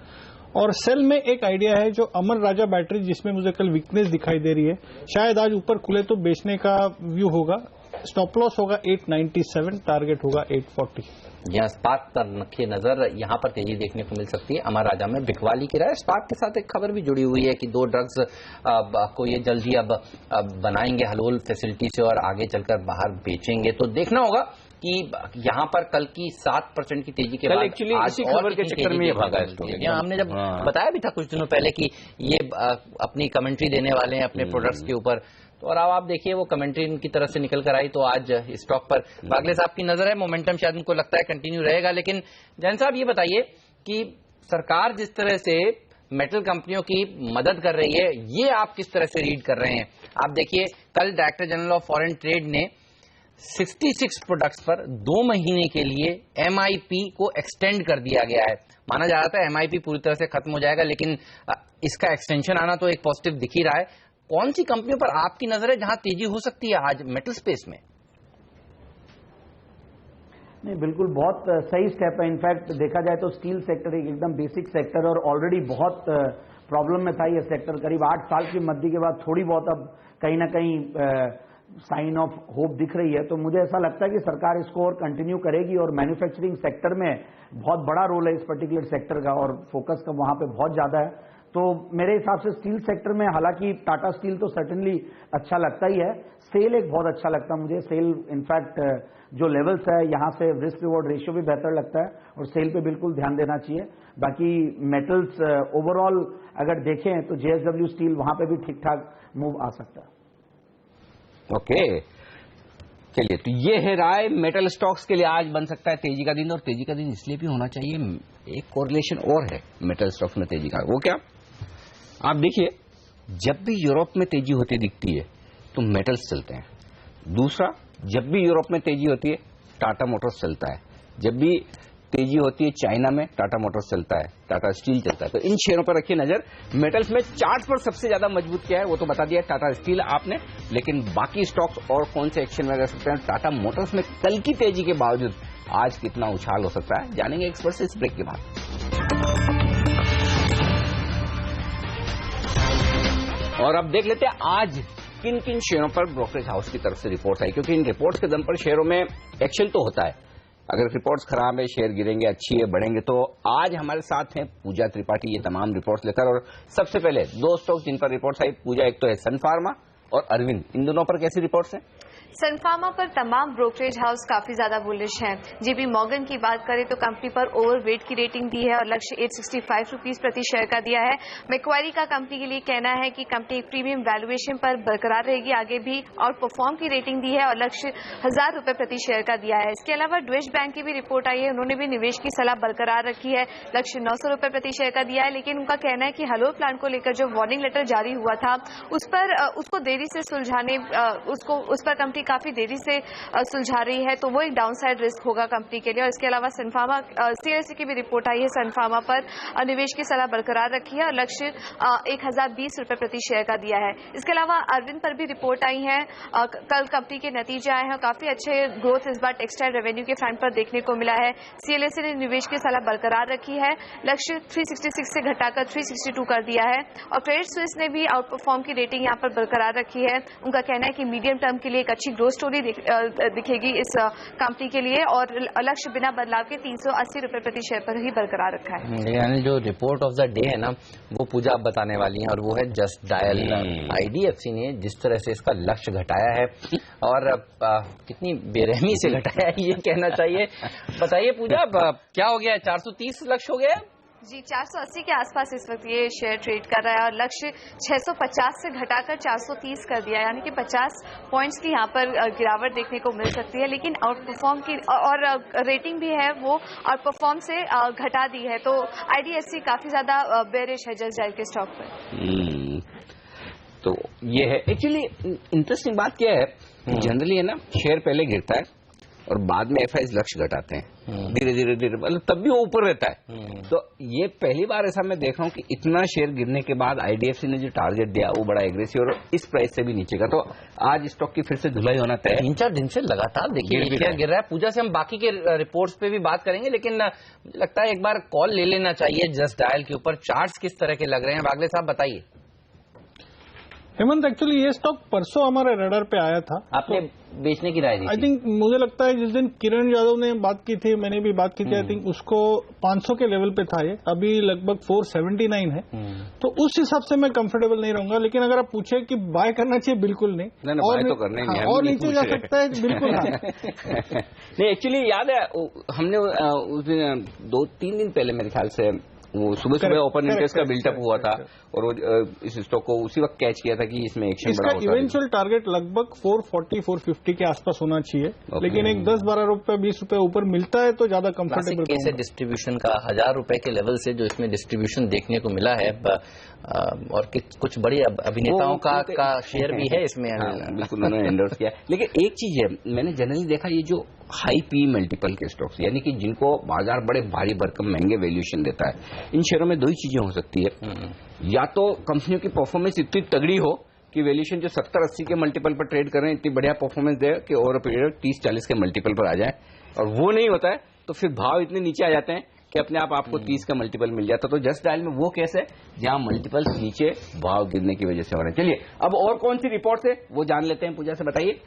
और सेल में एक आइडिया है जो अमर राजा बैटरी, जिसमें मुझे कल वीकनेस दिखाई दे रही है, शायद आज ऊपर खुले तो बेचने का व्यू होगा। स्टॉप लॉस होगा 897, टारगेट होगा 840। यहाँ स्पार्क पर रखिए नजर, यहाँ पर तेजी देखने को मिल सकती है। अमर राजा में बिकवाली की राय। स्पार्क के साथ एक खबर भी जुड़ी हुई है कि 2 ड्रग्स को ये जल्दी अब बनाएंगे हलोल फैसिलिटी से और आगे चलकर बाहर बेचेंगे। तो देखना होगा कि यहाँ पर कल की 7% की तेजी के बाद एक्चुअली इसी खबर के चक्कर में ये भागा है। हमने जब बताया भी था कुछ दिनों पहले कि ये अपनी कमेंट्री देने वाले हैं अपने प्रोडक्ट्स के ऊपर, तो और अब आप देखिए वो कमेंट्री इनकी तरफ से निकल कर आई। तो आज स्टॉक पर वागले साहब की नजर है। मोमेंटम शायद उनको लगता है कंटिन्यू रहेगा। लेकिन जैन साहब ये बताइए कि सरकार जिस तरह से मेटल कंपनियों की मदद कर रही है, ये आप किस तरह से रीड कर रहे हैं? आप देखिए कल director general of foreign trade ने 66 प्रोडक्ट्स पर 2 महीने के लिए एमआईपी को एक्सटेंड कर दिया गया है। माना जा रहा था एमआईपी पूरी तरह से खत्म हो जाएगा, लेकिन इसका एक्सटेंशन आना तो एक पॉजिटिव दिख ही रहा है। कौन सी कंपनियों पर आपकी नजर है जहां तेजी हो सकती है आज मेटल स्पेस में? नहीं, बिल्कुल बहुत सही स्टेप है। इनफैक्ट देखा जाए तो स्टील सेक्टर एक एकदम बेसिक सेक्टर और ऑलरेडी बहुत प्रॉब्लम में था ये सेक्टर। करीब 8 साल की मद्दी के बाद थोड़ी बहुत अब कहीं ना कहीं साइन ऑफ होप दिख रही है। तो मुझे ऐसा लगता है कि सरकार इसको और कंटिन्यू करेगी और मैन्युफैक्चरिंग सेक्टर में बहुत बड़ा रोल है इस पर्टिकुलर सेक्टर का और फोकस का वहां पे बहुत ज्यादा है। तो मेरे हिसाब से स्टील सेक्टर में हालांकि टाटा स्टील तो सर्टेनली अच्छा लगता ही है, सेल एक बहुत अच्छा लगता है मुझे। सेल इनफैक्ट जो लेवल्स है यहाँ से रिस्क रिवॉर्ड रेशियो भी बेहतर लगता है और सेल पे बिल्कुल ध्यान देना चाहिए। बाकी मेटल्स ओवरऑल अगर देखें तो जेएसडब्ल्यू स्टील वहां पे भी ठीक ठाक मूव आ सकता है। ओके, चलिए, तो ये है राय मेटल स्टॉक्स के लिए आज बन सकता है तेजी का दिन, और तेजी का दिन इसलिए भी होना चाहिए, एक कोरिलेशन और है मेटल स्टॉक्स में तेजी का। वो क्या, आप देखिए, जब भी यूरोप में तेजी होती दिखती है तो मेटल्स चलते हैं। दूसरा, जब भी यूरोप में तेजी होती है टाटा मोटर्स चलता है। जब भी तेजी होती है चाइना में टाटा मोटर्स चलता है, टाटा स्टील चलता है। तो इन शेयरों पर रखिए नजर। मेटल्स में चार्ट पर सबसे ज्यादा मजबूत क्या है वो तो बता दिया टाटा स्टील आपने, लेकिन बाकी स्टॉक्स और कौन से एक्शन में रह सकते हैं। टाटा मोटर्स में कल की तेजी के बावजूद आज कितना उछाल हो सकता है, जानेंगे एक्सपर्ट से इस ब्रेक के बाद। और अब देख लेते हैं आज किन किन शेयरों पर ब्रोकरेज हाउस की तरफ से रिपोर्ट आई, क्योंकि इन रिपोर्ट्स के दम पर शेयरों में एक्शन तो होता है। अगर रिपोर्ट्स खराब है, शेयर गिरेंगे, अच्छी है, बढ़ेंगे। तो आज हमारे साथ हैं पूजा त्रिपाठी ये तमाम रिपोर्ट्स लेकर। और सबसे पहले दो स्टॉक जिन पर रिपोर्ट्स आई, पूजा, एक तो है सन फार्मा और अरविंद। इन दोनों पर कैसी रिपोर्ट्स हैं? सन फार्मा पर तमाम ब्रोकरेज हाउस काफी ज्यादा बुलिश हैं। जेपी मॉर्गन की बात करें तो कंपनी पर ओवरवेट की रेटिंग दी है और लक्ष्य 865 रुपीज प्रति शेयर का दिया है। मैक्वारी का कंपनी के लिए कहना है कि कंपनी एक प्रीमियम वैल्यूएशन पर बरकरार रहेगी, आगे भी आउट परफॉर्म की रेटिंग दी है और लक्ष्य 1000 रुपए प्रति शेयर का दिया है। इसके अलावा डुएश बैंक की भी रिपोर्ट आई है, उन्होंने भी निवेश की सलाह बरकरार रखी है, लक्ष्य 900 रुपए प्रति शेयर का दिया है। लेकिन उनका कहना है कि हलोर प्लांट को लेकर जो वार्निंग लेटर जारी हुआ था उसको देरी से सुलझाने उस पर कंपनी काफी देरी से सुलझा रही है, तो वो एक डाउनसाइड रिस्क होगा कंपनी के लिए। और इसके अलावा सनफार्मा सीएससी की भी रिपोर्ट आई है, सनफार्मा पर निवेश की सलाह बरकरार रखी है और लक्ष्य 1020 रुपए प्रति शेयर का दिया है। इसके अलावा अरविंद पर भी रिपोर्ट आई है, कल कंपनी के नतीजे आए हैं, काफी अच्छे ग्रोथ इस बार टेक्सटाइल रेवेन्यू के फ्रंट पर देखने को मिला है। सीएलएससी ने निवेश की सलाह बरकरार रखी है, लक्ष्य 366 से घटाकर 362 कर दिया है। और क्रेडिट स्विस ने भी आउट परफॉर्म की रेटिंग यहां पर बरकरार रखी है। उनका कहना है कि मीडियम टर्म के लिए एक अच्छी ग्रोथ स्टोरी दिखेगी इस कंपनी के लिए और लक्ष्य बिना बदलाव के 380 रुपए प्रति शेयर पर ही बरकरार रखा है। यानी जो रिपोर्ट ऑफ द डे है ना, वो पूजा आप बताने वाली हैं और वो है जस्ट डायल। आईडीएफसी ने जिस तरह से इसका लक्ष्य घटाया है और कितनी बेरहमी से घटाया है ये कहना चाहिए। बताइए पूजा, क्या हो गया? 430 लक्ष्य हो गया जी, 480 के आसपास इस वक्त ये शेयर ट्रेड कर रहा है और लक्ष्य 650 से घटाकर 430 कर दिया है, यानी कि 50 पॉइंट्स की यहाँ पर गिरावट देखने को मिल सकती है। लेकिन आउट परफॉर्म की और रेटिंग भी है वो आउट परफॉर्म से घटा दी है, तो आईडीएफसी काफी ज्यादा बेरिश है जस्ट डायल के स्टॉक पर। तो ये है एक्चुअली इंटरेस्टिंग बात क्या है, जनरली है ना, शेयर पहले गिरता है और बाद में एफआईज लक्ष्य घटाते हैं धीरे धीरे धीरे, मतलब तब भी वो ऊपर रहता है। तो ये पहली बार ऐसा मैं देख रहा हूँ कि इतना शेयर गिरने के बाद आईडीएफसी ने जो टारगेट दिया वो बड़ा एग्रेसिव और इस प्राइस से भी नीचे का। तो आज स्टॉक की फिर से धुलाई होना तय है। 3-4 दिन से लगातार देखिए शेयर गिर रहा है। पूजा से हम बाकी के रिपोर्ट्स पे भी बात करेंगे, लेकिन मुझे लगता है एक बार कॉल ले लेना चाहिए जस्ट डायल के ऊपर। चार्ट्स किस तरह के लग रहे हैं वागले साहब, बताइए। हेमंत, एक्चुअली ये स्टॉक परसों हमारे रडार पे आया था, आपने बेचने की राय दी? आई थिंक मुझे लगता है जिस दिन किरण यादव ने बात की थी, मैंने भी बात की थी, आई थिंक उसको 500 के लेवल पे था ये, अभी लगभग 479 है। तो उस हिसाब से मैं कंफर्टेबल नहीं रहूंगा। लेकिन अगर आप पूछे कि बाय करना चाहिए, बिल्कुल नहीं, और तो करना ही नहीं, और नीचे जा सकता है बिल्कुल। नहीं, एक्चुअली याद है हमने उस दिन 2-3 दिन पहले मेरे ख्याल से वो सुबह ओपन इंटरेस्ट का बिल्टअप हुआ था और वो इस स्टॉक को उसी वक्त कैच किया था कि इसमें एक्शन बड़ा होता है। इसका इवेंचुअल टारगेट लगभग 440-450 के आसपास होना चाहिए, लेकिन एक 10-12 रुपए 20 रुपए ऊपर मिलता है तो ज्यादा कंफर्टेबल केस है डिस्ट्रीब्यूशन का। 1000 रुपए के लेवल से जो इसमें डिस्ट्रीब्यूशन देखने को मिला है और कुछ बड़ी अभिनेताओं का शेयर भी है इसमें। बिल्कुल उन्होंने एंडोर्स किया। लेकिन एक चीज है, मैंने जनरली देखा ये जो हाई पी मल्टीपल के स्टॉक्स, यानी कि जिनको बाजार बड़े भारी भरकम महंगे वैल्यूएशन देता है, इन शेयरों में दो ही चीजें हो सकती है। या तो कंपनियों की परफॉर्मेंस इतनी तगड़ी हो कि वैल्यूएशन जो 70-80 के मल्टीपल पर ट्रेड कर रहे हैं, इतनी बढ़िया परफॉर्मेंस दे कि ओवर पीरियड 30-40 के मल्टीपल पर आ जाए, और वो नहीं होता है तो फिर भाव इतने नीचे आ जाते हैं कि अपने आप आपको 30 का मल्टीपल मिल जाता। तो जस्ट डायल में वो केस है जहां मल्टीपल्स नीचे भाव गिरने की वजह से हो रहे हैं। चलिए अब और कौन सी रिपोर्ट है वो जान लेते हैं, पूजा से बताइए।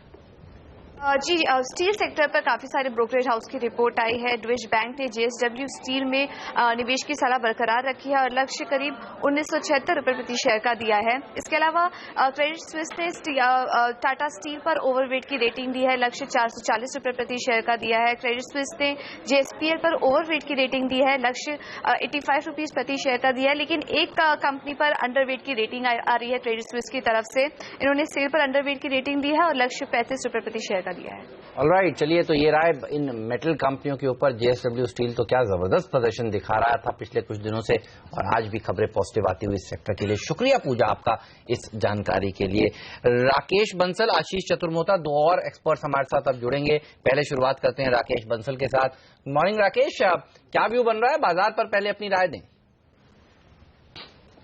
जी, स्टील सेक्टर पर काफी सारे ब्रोकरेज हाउस की रिपोर्ट आई है। ड्विश बैंक ने जेएसडब्ल्यू स्टील में निवेश की सलाह बरकरार रखी है और लक्ष्य करीब 1976 रुपए प्रति शेयर का दिया है। इसके अलावा क्रेडिट स्विस ने टाटा स्टील पर ओवरवेट की रेटिंग दी है, लक्ष्य 440 रुपए प्रति शेयर का दिया है। क्रेडिट स्विस ने जेएसपीएल पर ओवरवेट की रेटिंग दी है, लक्ष्य 85 रुपीज प्रति शेयर का दिया है। लेकिन एक कंपनी पर अंडरवेट की रेटिंग आ रही है क्रेडिट स्विस की तरफ से। इन्होंने सेल पर अंडरवेट की रेटिंग दी है और लक्ष्य 35 रुपए प्रति शेयर दिया है। ऑलराइट, चलिए तो ये रहा इन मेटल कंपनियों के ऊपर जेएसडब्ल्यू स्टील तो क्या जबरदस्त प्रदर्शन दिखा रहा था पिछले कुछ दिनों से, और आज भी खबरें पॉजिटिव आती हुई इस सेक्टर के लिए। शुक्रिया पूजा आपका इस जानकारी के लिए। राकेश बंसल, आशीष चतुर्मोता, दो और एक्सपर्ट्स हमारे साथ अब जुड़ेंगे। पहले शुरुआत करते हैं राकेश बंसल के साथ। मॉर्निंग राकेश, क्या व्यू बन रहा है बाजार पर, पहले अपनी राय दें।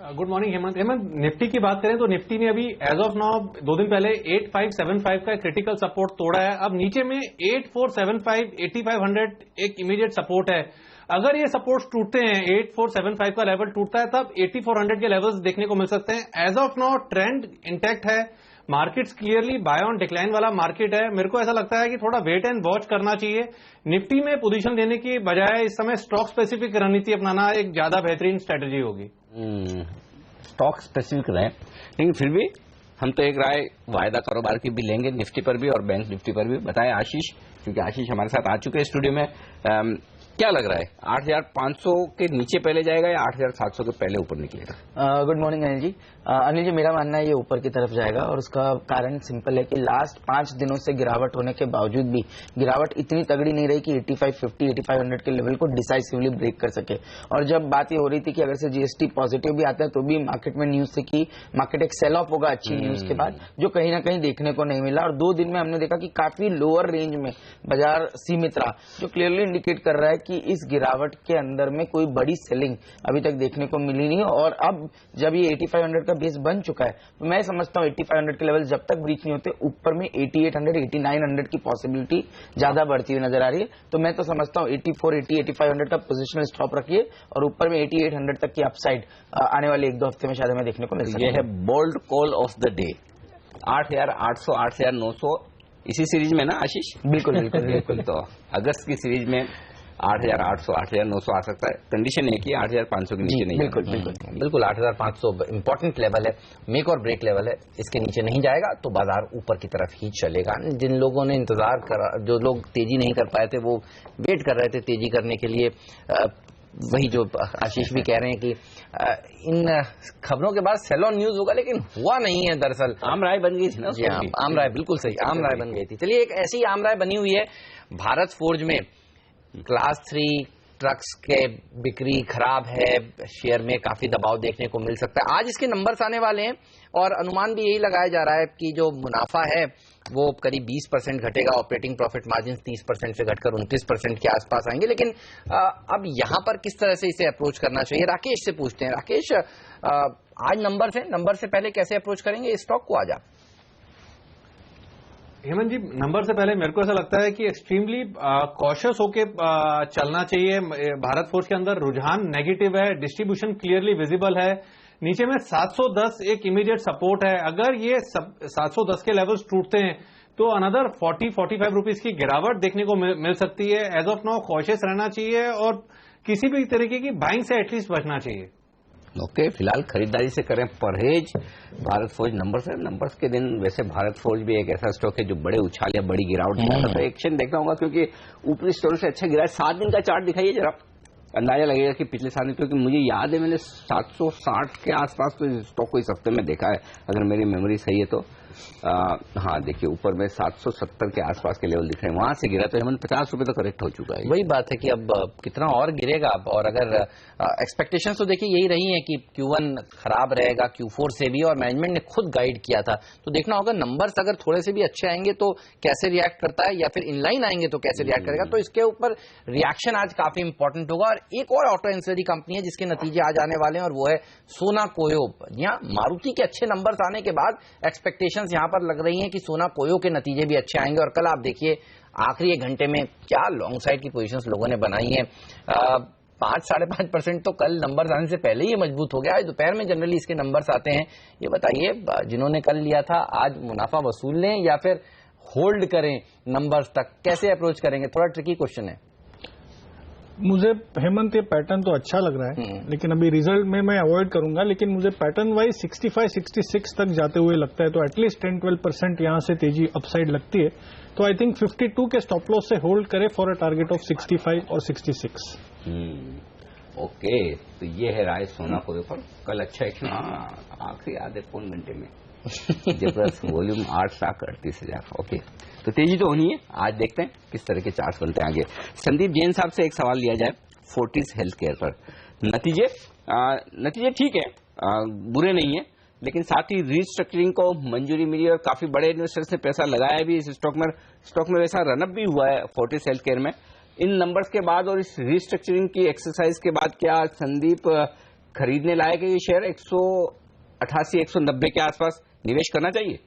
Good morning Hemant. निफ्टी की बात करें तो निफ्टी ने अभी एज ऑफ नाउ 2 दिन पहले 8575 का क्रिटिकल सपोर्ट तोड़ा है। अब नीचे में 8475, 8500 एक इमीडिएट सपोर्ट है। अगर ये सपोर्ट टूटते हैं, 8475 का लेवल टूटता है, तब 8400 के लेवल्स देखने को मिल सकते हैं। As of now trend intact है, markets clearly buy on decline वाला मार्केट है। मेरे को ऐसा लगता है कि थोड़ा वेट एंड वॉच करना चाहिए। निफ्टी में पोजीशन देने की बजाय इस समय स्टॉक स्पेसिफिक रणनीति अपनाना एक ज्यादा बेहतरीन स्ट्रेटजी होगी। स्टॉक स्पेसिफिक रहे, लेकिन फिर भी हम तो एक राय वायदा कारोबार की भी लेंगे, निफ्टी पर भी और बैंक निफ्टी पर भी। बताएं आशीष, क्योंकि आशीष हमारे साथ आ चुके हैं स्टूडियो में। क्या लग रहा है, 8500 के नीचे पहले जाएगा या 8700 के पहले ऊपर निकलेगा? गुड मॉर्निंग अनिल जी। अनिल जी, मेरा मानना है ये ऊपर की तरफ जाएगा, और उसका कारण सिंपल है कि लास्ट 5 दिनों से गिरावट होने के बावजूद भी गिरावट इतनी तगड़ी नहीं रही कि 8550, 8500 के लेवल को डिसाइसिवली ब्रेक कर सके। और जब बात ये हो रही थी कि अगर से जीएसटी पॉजिटिव भी आता है तो भी मार्केट में न्यूज से कि मार्केट एक सेल ऑफ होगा अच्छी न्यूज के बाद, जो कहीं ना कहीं देखने को नहीं मिला। और 2 दिन में हमने देखा कि काफी लोअर रेंज में बाजार सीमित रहा, जो क्लियरली इंडिकेट कर रहा है कि इस गिरावट के अंदर में कोई बड़ी सेलिंग अभी तक देखने को मिली नहीं। और अब जब ये 8500 का बेस बन चुका है, तो मैं समझता हूं 8500 के लेवल जब तक ब्रीच नहीं होते, ऊपर में 8800, 8900 की पॉसिबिलिटी ज्यादा बढ़ती हुई नजर आ रही है। तो मैं तो समझता हूं 84, 80, 8500 का पोजिशनल स्टॉप रखिए, और ऊपर में 8800 तक की अपसाइड आने वाले 1-2 हफ्ते में शायद हमें देखने को मिल सकती है। ये है bold call of the day. 8800, 8900 इसी सीरीज में ना आशीष? बिल्कुल बिल्कुल बिल्कुल। तो अगस्त की सीरीज में 8800, 8900 आ सकता है। कंडीशन है कि 8500 के नीचे नहीं। बिल्कुल बिल्कुल बिल्कुल 8500 इंपॉर्टेंट लेवल है, मेक और ब्रेक लेवल है। इसके नीचे नहीं जाएगा तो बाजार ऊपर की तरफ ही चलेगा। जिन लोगों ने इंतजार करा, जो लोग तेजी नहीं कर पाए थे, वो वेट कर रहे थे तेजी करने के लिए। वही जो आशीष भी कह रहे हैं कि इन खबरों के बाद सेल ऑन न्यूज होगा, लेकिन हुआ नहीं है। दरअसल आम राय बन गई थी ना। जी हाँ, आम राय, बिल्कुल सही, आम राय बन गई थी। चलिए, एक ऐसी आम राय बनी हुई है, भारत फोर्ज में क्लास 3 ट्रक्स के बिक्री खराब है, शेयर में काफी दबाव देखने को मिल सकता है। आज इसके नंबर्स आने वाले हैं, और अनुमान भी यही लगाया जा रहा है कि जो मुनाफा है वो करीब 20% घटेगा, ऑपरेटिंग प्रॉफिट मार्जिन 30% से घटकर 29% के आसपास आएंगे। लेकिन अब यहां पर किस तरह से इसे अप्रोच करना चाहिए, राकेश से पूछते हैं। राकेश, आज नंबर से पहले कैसे अप्रोच करेंगे इस स्टॉक को आज आप? हेमंत जी, नंबर से पहले मेरे को ऐसा लगता है कि एक्सट्रीमली कॉशियस होके चलना चाहिए। भारत फोर्ज के अंदर रुझान नेगेटिव है, डिस्ट्रीब्यूशन क्लियरली विजिबल है। नीचे में 710 एक इमीडिएट सपोर्ट है। अगर ये 710 के लेवल्स टूटते हैं तो अनदर 40-45 रुपीज की गिरावट देखने को मिल सकती है। एज ऑफ नाउ कॉशियस रहना चाहिए, और किसी भी तरीके की बाइंग से एटलीस्ट बचना चाहिए। ओके, फिलहाल खरीदारी से करें परहेज। भारत फौज नंबर्स के दिन वैसे भारत फौज भी एक ऐसा स्टॉक है जो बड़े उछाल या बड़ी गिरावट दिखाता है। तो एक्शन देखना होगा, क्योंकि ऊपरी स्टोर से अच्छा गिरा है। 7 दिन का चार्ट दिखाइए जरा, अंदाजा लगेगा कि पिछले 7 दिन, क्योंकि मुझे याद है मैंने 760 के आसपास तो स्टॉक को इस हफ्ते में देखा है, अगर मेरी मेमोरी सही है तो। हाँ देखिए ऊपर में 770 के आसपास के लेवल दिख रहे हैं, वहां से गिरा तो हेमंत 50 रुपए तो करेक्ट हो चुका है। वही बात है कि अब कितना और गिरेगा अब, और अगर एक्सपेक्टेशंस तो देखिए यही रही है कि Q1 खराब रहेगा, Q4 से भी, और मैनेजमेंट ने खुद गाइड किया था। तो देखना होगा नंबर्स अगर थोड़े से भी अच्छे आएंगे तो कैसे रिएक्ट करता है, या फिर इनलाइन आएंगे तो कैसे रिएक्ट करेगा। तो इसके ऊपर रिएक्शन आज काफी इंपॉर्टेंट होगा। और एक और ऑटो एंसिलरी कंपनी है जिसके नतीजे आज आने वाले हैं, और वो है सोना कोयोप। यहाँ मारुति के अच्छे नंबर्स आने के बाद एक्सपेक्टेशंस यहाँ पर लग रही हैं कि सोना कोयो के नतीजे भी अच्छे आएंगे। और कल आप देखिए आखिरी एक घंटे में क्या लॉन्ग साइड की पोजीशंस लोगों ने बनाई है। 5-5.5% तो कल नंबर्स आने से पहले ही मजबूत हो गया। आज दोपहर में जनरली इसके नंबर्स आते हैं। ये बताइए जिन्होंने कल लिया था आज मुनाफा वसूल लें या फिर होल्ड करें नंबर्स तक, कैसे अप्रोच करेंगे? थोड़ा ट्रिकी क्वेश्चन है। मुझे हेमंत ये पैटर्न तो अच्छा लग रहा है, लेकिन अभी रिजल्ट में मैं अवॉइड करूंगा, लेकिन मुझे पैटर्न वाइज 65-66 तक जाते हुए लगता है। तो एटलीस्ट 10-12% यहां से तेजी अपसाइड लगती है। तो आई थिंक 52 के स्टॉप लॉस से होल्ड करे फॉर अ टारगेट ऑफ 65 और 66। ओके, तो ये है राय सोना को ऊपर। कल अच्छा एक्शन आखिरी आधे पौन घंटे में जबरदस्त वॉल्यूम 8,38,000। ओके, तो तेजी तो होनी है। आज देखते हैं किस तरह के चार्ट्स बनते हैं आगे। संदीप जैन साहब से एक सवाल लिया जाए फोर्टिस हेल्थ केयर पर। नतीजे ठीक है, बुरे नहीं है, लेकिन साथ ही रीस्ट्रक्चरिंग को मंजूरी मिली और काफी बड़े इन्वेस्टर्स ने पैसा लगाया भी इस स्टॉक में वैसा रनअप भी हुआ है फोर्टिस हेल्थ केयर में। इन नंबर्स के बाद और इस रीस्ट्रक्चरिंग की एक्सरसाइज के बाद क्या संदीप खरीदने लायक है ये शेयर? 188-190 के आसपास निवेश करना चाहिए?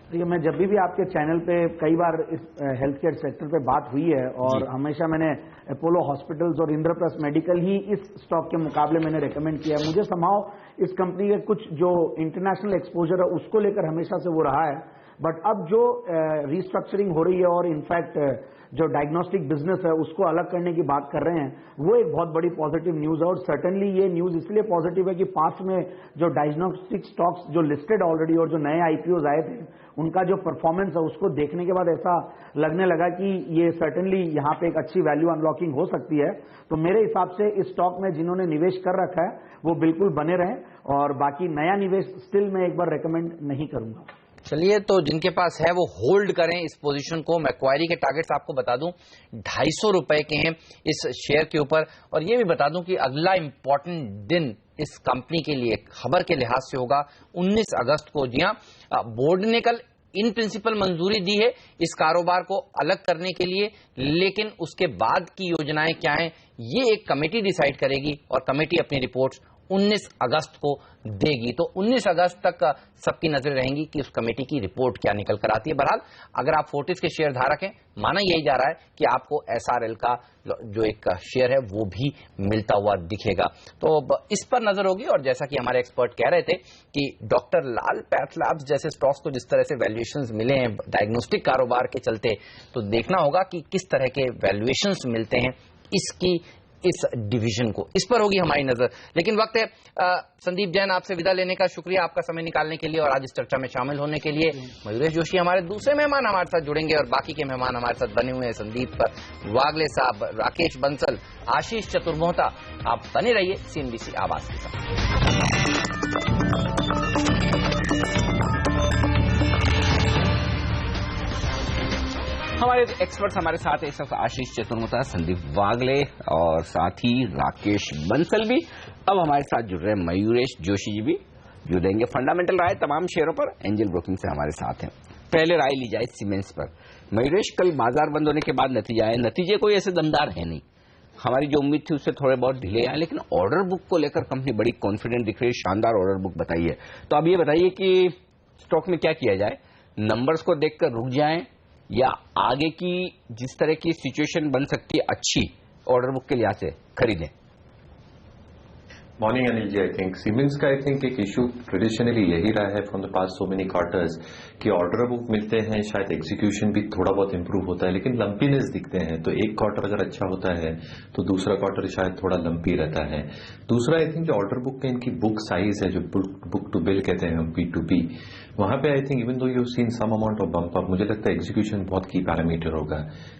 देखिए, मैं जब भी आपके चैनल पे कई बार इस हेल्थ केयर सेक्टर पे बात हुई है, और हमेशा मैंने अपोलो हॉस्पिटल्स और इंद्रप्रस्थ मेडिकल ही इस स्टॉक के मुकाबले मैंने रेकमेंड किया है। मुझे संभव इस कंपनी के कुछ जो इंटरनेशनल एक्सपोजर है उसको लेकर हमेशा से वो रहा है, बट अब जो रीस्ट्रक्चरिंग हो रही है और इनफैक्ट जो डायग्नोस्टिक बिजनेस है उसको अलग करने की बात कर रहे हैं, वो एक बहुत बड़ी पॉजिटिव न्यूज है। और सर्टेनली ये न्यूज इसलिए पॉजिटिव है कि पास्ट में जो डायग्नोस्टिक स्टॉक्स जो लिस्टेड ऑलरेडी और जो नए आईपीओज आए थे उनका जो परफॉर्मेंस है उसको देखने के बाद ऐसा लगने लगा कि ये सर्टेनली यहाँ पे एक अच्छी वैल्यू अनलॉकिंग हो सकती है। तो मेरे हिसाब से इस स्टॉक में जिन्होंने निवेश कर रखा है वो बिल्कुल बने रहें, और बाकी नया निवेश स्टिल मैं एक बार रेकमेंड नहीं करूंगा। चलिए, तो जिनके पास है वो होल्ड करें इस पोजीशन को। मैक्वायरी के टारगेट्स आपको बता दूं 250 रुपए के हैं इस शेयर के ऊपर। और ये भी बता दूं कि अगला इंपॉर्टेंट दिन इस कंपनी के लिए खबर के लिहाज से होगा 19 अगस्त को। जी हां, बोर्ड ने कल इन प्रिंसिपल मंजूरी दी है इस कारोबार को अलग करने के लिए, लेकिन उसके बाद की योजनाएं क्या हैं ये एक कमेटी डिसाइड करेगी, और कमेटी अपनी रिपोर्ट्स 19 अगस्त को देगी। तो 19 अगस्त तक सबकी नजरें रहेंगी कि उस कमेटी की रिपोर्ट क्या निकल कर आती है। बहरहाल अगर आप फोर्टिस के शेयर धारक हैं, माना यही जा रहा है कि आपको एसआरएल का जो एक शेयर है वो भी मिलता हुआ दिखेगा। तो इस पर नजर होगी। और जैसा कि हमारे एक्सपर्ट कह रहे थे कि डॉक्टर लाल पैथ लैब्स जैसे स्टॉक्स को जिस तरह से वैल्यूएशंस मिले हैं डायग्नोस्टिक कारोबार के चलते, तो देखना होगा कि किस तरह के वैल्यूएशंस मिलते हैं इस डिवीजन को। इस पर होगी हमारी नजर। लेकिन वक्त है संदीप जैन आपसे विदा लेने का। शुक्रिया आपका समय निकालने के लिए और आज इस चर्चा में शामिल होने के लिए। मयूरेश जोशी हमारे दूसरे मेहमान हमारे साथ जुड़ेंगे, और बाकी के मेहमान हमारे साथ बने हुए हैं संदीप वागले साहब, राकेश बंसल, आशीष चतुर्मोहता। आप बने रहिए CNBC आवाज के साथ। हमारे एक्सपर्ट्स हमारे साथ हैं इस वक्त आशीष चतुर्मोहता, संदीप वागले और साथ ही राकेश बंसल भी। अब हमारे साथ जुड़ रहे हैं मयूरेश जोशी जी भी, जो देंगे फंडामेंटल राय तमाम शेयरों पर। एंजल ब्रोकिंग से हमारे साथ हैं। पहले राय ली जाए सीमेंस पर। मयूरेश, कल बाजार बंद होने के बाद नतीजा आए, नतीजे कोई ऐसे दमदार है नहीं, हमारी जो उम्मीद थी उससे थोड़े बहुत ढीले आए, लेकिन ऑर्डर बुक को लेकर कंपनी बड़ी कॉन्फिडेंट दिख रही है, शानदार ऑर्डर बुक बताई है। तो अब ये बताइए कि स्टॉक में क्या किया जाए? नंबर्स को देखकर रुक जाएं या आगे की जिस तरह की सिचुएशन बन सकती है अच्छी ऑर्डर बुक के लिहाज से खरीदें? Morning Anil ji. I think Siemens का एक इशू ट्रेडिशनली यही रहा है from the past so many quarters कि ऑर्डर बुक मिलते हैं, शायद एग्जीक्यूशन भी थोड़ा बहुत इंप्रूव होता है, लेकिन लंपीनेस दिखते हैं। तो एक क्वार्टर अगर अच्छा होता है तो दूसरा क्वार्टर शायद थोड़ा लंपी रहता है। दूसरा आई थिंक ऑर्डर बुक का इनकी बुक साइज है, जो बुक टू बिल कहते हैं हम, P2P, वहां पे I think even though you seen some amount of bump up, मुझे लगता है एग्जीक्यूशन बहुत की पैरामीटर होगा।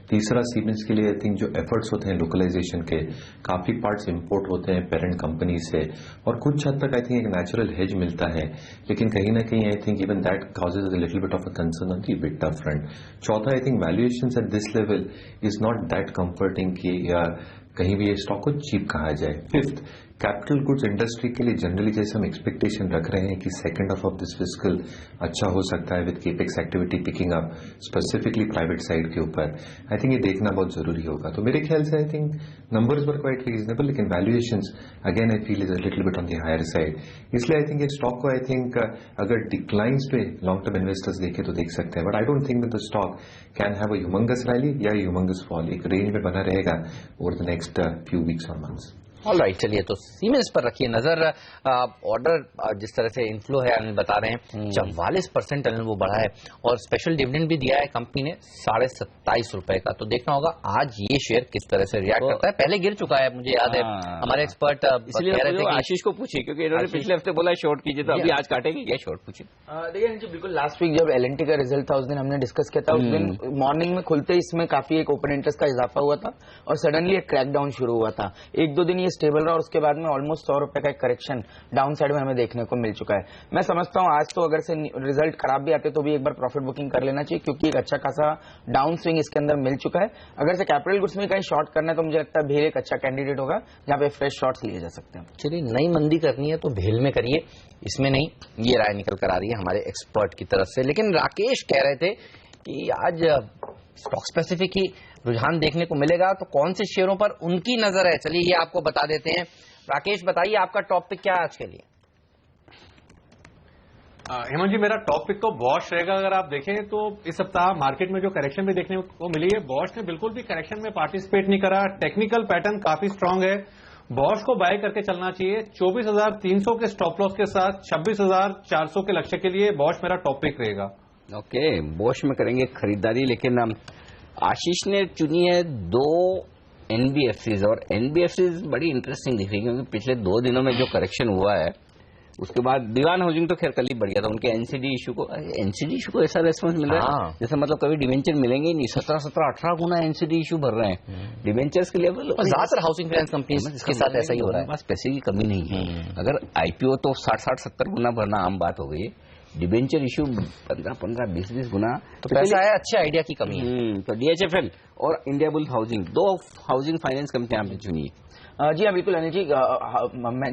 तीसरा, सीमेंस के लिए आई थिंक जो एफर्ट्स होते हैं लोकलाइजेशन के, काफी पार्ट्स इंपोर्ट होते हैं पेरेंट कंपनी से, से, और कुछ हद तक आई थिंक एक नेचुरल हेज मिलता है, लेकिन कहीं ना कहीं I think even that causes a little bit of a concern on the EBITDA front. चौथा, I think valuations at this level is not that comforting कि या कहीं भी ये स्टॉक को चीप कहा जाए. फिफ्थ, कैपिटल गुड्स इंडस्ट्री के लिए जनरली जैसे हम एक्सपेक्टेशन रख रहे हैं कि second half of this fiscal अच्छा हो सकता है with capex activity picking up specifically private side के ऊपर. आई थिंक ये देखना बहुत जरूरी होगा. तो मेरे ख्याल से I think numbers were quite reasonable, लेकिन valuations again I feel is a little bit on the higher side. इसलिए आई थिंक ये स्टॉक को आई थिंक अगर डिक्लाइंस पे लॉन्ग टर्म इन्वेस्टर्स देखें तो देख सकते हैं, but I don't think that the stock can have a humongous rally या ह्यूमंगस फॉल. एक रेंज में बना रहेगा over the next few weeks और मंथ्स. ऑलराइट, चलिए तो सीमेंस पर रखिए नजर. ऑर्डर जिस तरह से इनफ्लो है अनिल बता रहे हैं 44% अनिल वो बढ़ा है, और स्पेशल डिविडेंड भी दिया है कंपनी ने 27.5 रुपए का. तो देखना होगा आज ये शेयर किस तरह से रिएक्ट करता है. पहले गिर चुका है, मुझे याद है हमारे एक्सपर्ट इसलिए कह रहे थे आशीष को पूछिए, क्योंकि इन्होंने पिछले हफ्ते बोला शॉर्ट कीजिए, तो अभी आज काटेंगे क्या शॉर्ट पूछिए. देखिए बिल्कुल, लास्ट वीक जब L&T का रिजल्ट था उस दिन हमने डिस्कस किया था. उस दिन मॉर्निंग में खुलते ही इसमें काफी एक ओपन इंटरेस्ट का इजाफा हुआ था, और सडनली एक क्रैक डाउन शुरू हुआ था. एक दो दिन ये स्टेबल रहा, और उसके बाद में ऑलमोस्ट 100 रुपए का एक करेक्शन डाउन साइड में हमें देखने को मिल चुका है. मैं समझता हूं आज तो अगर से रिजल्ट खराब भी आते तो भी एक बार प्रॉफिट बुकिंग कर लेना चाहिए, क्योंकि एक अच्छा खासा डाउन स्विंग इसके अंदर मिल चुका है. अगर से कैपिटल गुड्स में कहीं शॉर्ट करना है तो मुझे लगता है भेल एक अच्छा कैंडिडेट होगा जहां पे फ्रेश शॉर्ट्स लिए जा सकते हैं. चलिए, नई मंदी करनी है तो भेल में करिए, इसमें नहीं. ये राय निकल कर आ रही है हमारे एक्सपर्ट की तरफ से. लेकिन राकेश कह रहे थे कि आज स्टॉक स्पेसिफिक ही रुझान देखने को मिलेगा, तो कौन से शेयरों पर उनकी नजर है, चलिए ये आपको बता देते हैं. राकेश बताइए आपका टॉपिक क्या है आज के लिए. हेमंत जी, मेरा टॉपिक तो बॉश रहेगा. अगर आप देखें तो इस सप्ताह मार्केट में जो करेक्शन भी देखने को मिली है, बॉश ने बिल्कुल भी करेक्शन में पार्टिसिपेट नहीं करा. टेक्निकल पैटर्न काफी स्ट्रांग है, बॉश को बाय करके चलना चाहिए. 24,300 के स्टॉप लॉस के साथ 26,400 के लक्ष्य के लिए बॉश मेरा टॉपिक रहेगा. ओके, बॉश में करेंगे खरीदारी. लेकिन आशीष ने चुनी है 2 NBFCs, और NBFCs बड़ी इंटरेस्टिंग दिख रही है, क्योंकि पिछले 2 दिनों में जो करेक्शन हुआ है उसके बाद दीवान हाउसिंग तो खैर कल ही बढ़ गया था. उनके एनसीडी इशू को ऐसा रेस्पॉन्स मिल रहा है जैसे मतलब कभी डिवेंचर मिलेंगे ही नहीं. 17-18 गुना एनसीडी इशू भर रहे हैं डिवेंचर्स के लेवल. ज्यादातर हाउसिंग फाइनेंस कंपनी के साथ ऐसा ही हो रहा है. बस पैसे की कमी नहीं है. अगर IPO तो 60-70 गुना भरना आम बात हो गई, डिवेंचर इशू 15-15, 20-20 गुना. तो पैसा है, अच्छे आइडिया की कमी है. तो DHFL और India bulls housing, 2 housing finance कंपनियां आपने चुनी है. जी हाँ, बिल्कुल अनिल जी.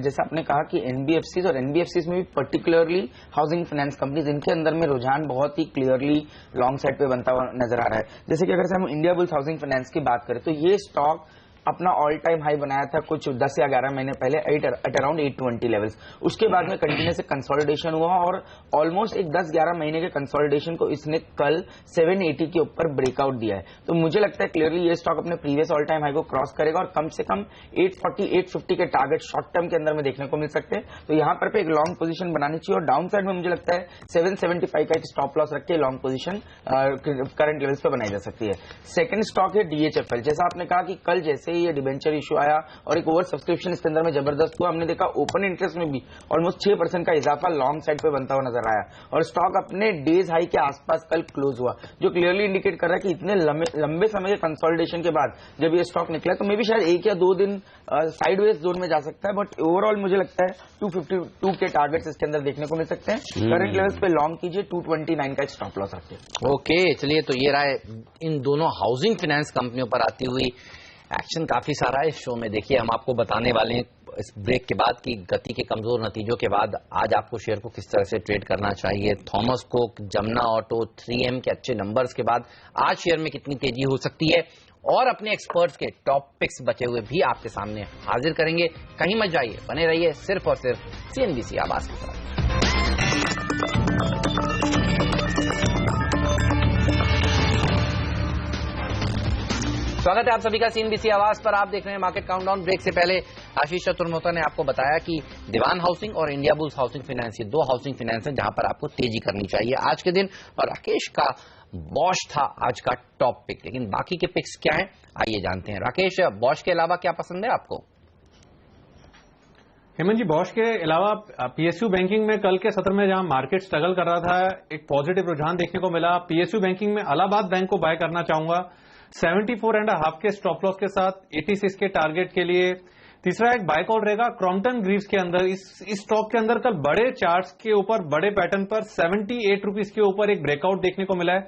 जैसे आपने कहा कि NBFCs और NBFCs में भी पर्टिकुलरली हाउसिंग फाइनेंस कंपनीज, इनके अंदर में रुझान बहुत ही क्लियरली लॉन्ग साइड पे बनता हुआ नजर आ रहा है. जैसे कि अगर हम इंडिया बुल्स हाउसिंग फाइनेंस की बात करें तो ये स्टॉक अपना ऑल टाइम हाई बनाया था कुछ 10 या 11 महीने पहले एट अराउंड 820 लेवल्स. उसके बाद में कंटिन्यूस कंसोलिडेशन हुआ, और ऑलमोस्ट एक 10-11 महीने के कंसोलिडेशन को इसने कल 780 के ऊपर ब्रेकआउट दिया है. तो मुझे लगता है क्लियरली ये स्टॉक अपने प्रीवियस ऑल टाइम हाई को क्रॉस करेगा, और कम से कम 840-850 के टारगेट शॉर्ट टर्म के अंदर में देखने को मिल सकते हैं. तो यहाँ पर एक लॉन्ग पोजीशन बनानी चाहिए, और डाउन साइड में मुझे लगता है 775 का एक स्टॉप लॉस रख के लॉन्ग पोजीशन करंट लेवल्स पे बनाई जा सकती है. सेकंड स्टॉक है DHFL. जैसा आपने कहा कि कल जैसे ही ये डिबेंचर इशू आया और एक ओवर सब्सक्रिप्शन इसके अंदर में जबरदस्त हुआ, हमने देखा ओपन इंटरेस्ट में भी ऑलमोस्ट 6% का इजाफा लॉन्ग साइड पे बनता हुआ नजर आया, और स्टॉक अपने डेज हाई के आसपास कल क्लोज हुआ, जो क्लियरली इंडिकेट कर रहा है कि इतने लंबे समय के कंसोलिडेशन के बाद जब ये स्टॉक निकला तो मे भी शायद 1 या 2 दिन साइडवेज जोन में जा सकता है. बट ओवरऑल मुझे लगता है 252 के टारगेट्स इसके अंदर देखने को मिल सकते हैं. करंट लेवल्स पे लॉन्ग कीजिए, 229 का स्टॉप लॉस रखिए. ओके, चलिए तो ये राय इन दोनों हाउसिंग फाइनेंस कंपनियों पर आती हुई. एक्शन काफी सारा है इस शो में. देखिए, हम आपको बताने वाले हैं इस ब्रेक के बाद की गति के कमजोर नतीजों के बाद आज आपको शेयर को किस तरह से ट्रेड करना चाहिए. Thomas cook, Jamuna auto, 3M के अच्छे नंबर्स के बाद आज शेयर में कितनी तेजी हो सकती है, और अपने एक्सपर्ट्स के टॉप पिक्स बचे हुए भी आपके सामने हाजिर करेंगे. कहीं मत जाइए, बने रहिए सिर्फ और सिर्फ CNBC आवाज के साथ. स्वागत है आप सभी का CNBC आवाज पर. आप देख रहे हैं मार्केट काउंटडाउन. ब्रेक से पहले आशीष चतुर्वेदी ने आपको बताया कि दीवान हाउसिंग और इंडिया बुल्स हाउसिंग फाइनेंस, ये 2 हाउसिंग फाइनेंस हैं जहां पर आपको तेजी करनी चाहिए आज के दिन. और राकेश का बॉश था आज का टॉप पिक. लेकिन बाकी के पिक्स क्या हैं, आइए जानते हैं. राकेश, बॉश के अलावा क्या पसंद है आपको? हेमंत जी, बॉश के अलावा PSU बैंकिंग में कल के सत्र में जहां मार्केट स्ट्रगल कर रहा था, एक पॉजिटिव रुझान देखने को मिला. PSU बैंकिंग में इलाहाबाद बैंक को बाय करना चाहूंगा. 74.5 के स्टॉप लॉस के साथ 86 के टारगेट के लिए तीसरा एक बाय कॉल रहेगा क्रॉम्पटन ग्रीव्स के अंदर। इस स्टॉक के अंदर कल बड़े चार्ट्स के ऊपर बड़े पैटर्न पर 78 रुपीज के ऊपर एक ब्रेकआउट देखने को मिला है।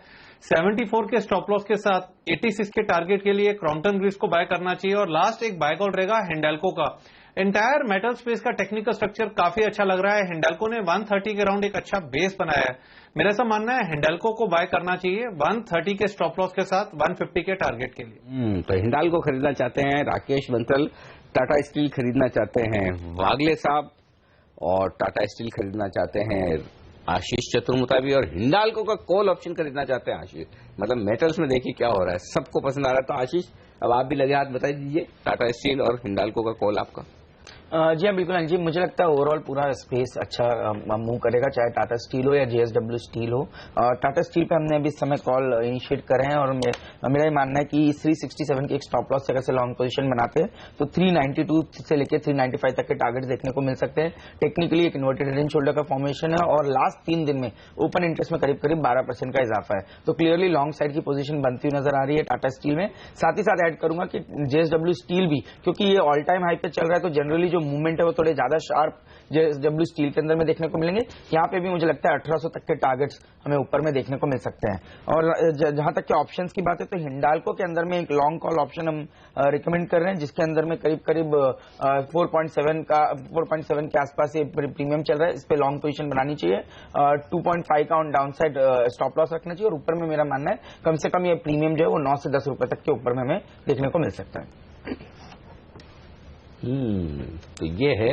74 के स्टॉप लॉस के साथ 86 के टारगेट के लिए क्रॉम्पटन ग्रीव्स को बाय करना चाहिए। और लास्ट एक बाय कॉल रहेगा हिंडाल्को का। एंटायर मेटल स्पेस का टेक्निकल स्ट्रक्चर काफी अच्छा लग रहा है। हिंडाल्को ने 130 के राउंड एक अच्छा बेस बनाया है। मेरा ऐसा मानना है हिंडाल्को को बाय करना चाहिए 130 के स्टॉप लॉस के साथ 150 के टारगेट के लिए। तो हिंडाल्को खरीदना चाहते हैं राकेश बंसल, टाटा स्टील खरीदना चाहते हैं वागले साहब, और टाटा स्टील खरीदना चाहते हैं आशीष चतुर्मुताबी, और हिंडाल्को का कॉल ऑप्शन खरीदना चाहते हैं आशीष। मतलब मेटल्स में देखिए क्या हो रहा है, सबको पसंद आ रहा है। तो आशीष अब आप भी लगे हाथ बता दीजिए, टाटा स्टील और हिंडाल्को का कॉल आपका। जी हाँ बिल्कुल जी, मुझे लगता है ओवरऑल पूरा स्पेस अच्छा मूव करेगा, चाहे टाटा स्टील हो या जेएसडब्ल्यू स्टील हो। टाटा स्टील पे हमने अभी इस समय कॉल इनिशिएट करे हैं, और मेरा ये मानना है कि 367 की एक स्टॉप लॉस से अगर से लॉन्ग पोजीशन बनाते हैं तो 392 से लेकर 395 तक के टारगेट देखने को मिल सकते हैं। टेक्निकली एक इन्वर्टेड हेड एंड शोल्डर का फॉर्मेशन है, और लास्ट 3 दिन में ओपन इंटरेस्ट में करीब करीब 12% का इजाफा है। तो क्लियरली लॉन्ग साइड की पोजीशन बनती हुई नजर आ रही है टाटा स्टील में। साथ ही साथ ऐड करूंगा कि जेएसडब्ल्यू स्टील भी, क्योंकि ये ऑल टाइम हाई पे चल रहा है, तो जनरली जो मूवमेंट है वो थोड़े ज्यादा शार्प जेएसडब्ल्यू स्टील के अंदर में देखने को मिलेंगे। यहाँ पे भी मुझे लगता है 1800 तक के टारगेट्स हमें ऊपर में देखने को मिल सकते हैं। और जहां तक के ऑप्शंस की बात है तो हिंडाल्को के अंदर में एक लॉन्ग कॉल ऑप्शन हम रिकमेंड कर रहे हैं, जिसके अंदर में करीब करीब 4.7 के आसपास ये प्रीमियम चल रहा है। इस पे लॉन्ग पोजीशन बनानी चाहिए। 2.5 का on down side stop loss रखना चाहिए, और ऊपर में मेरा मानना है कम से कम ये प्रीमियम जो है वो 9 से 10 रुपए तक के ऊपर में हमें देखने को मिल सकता है। तो ये है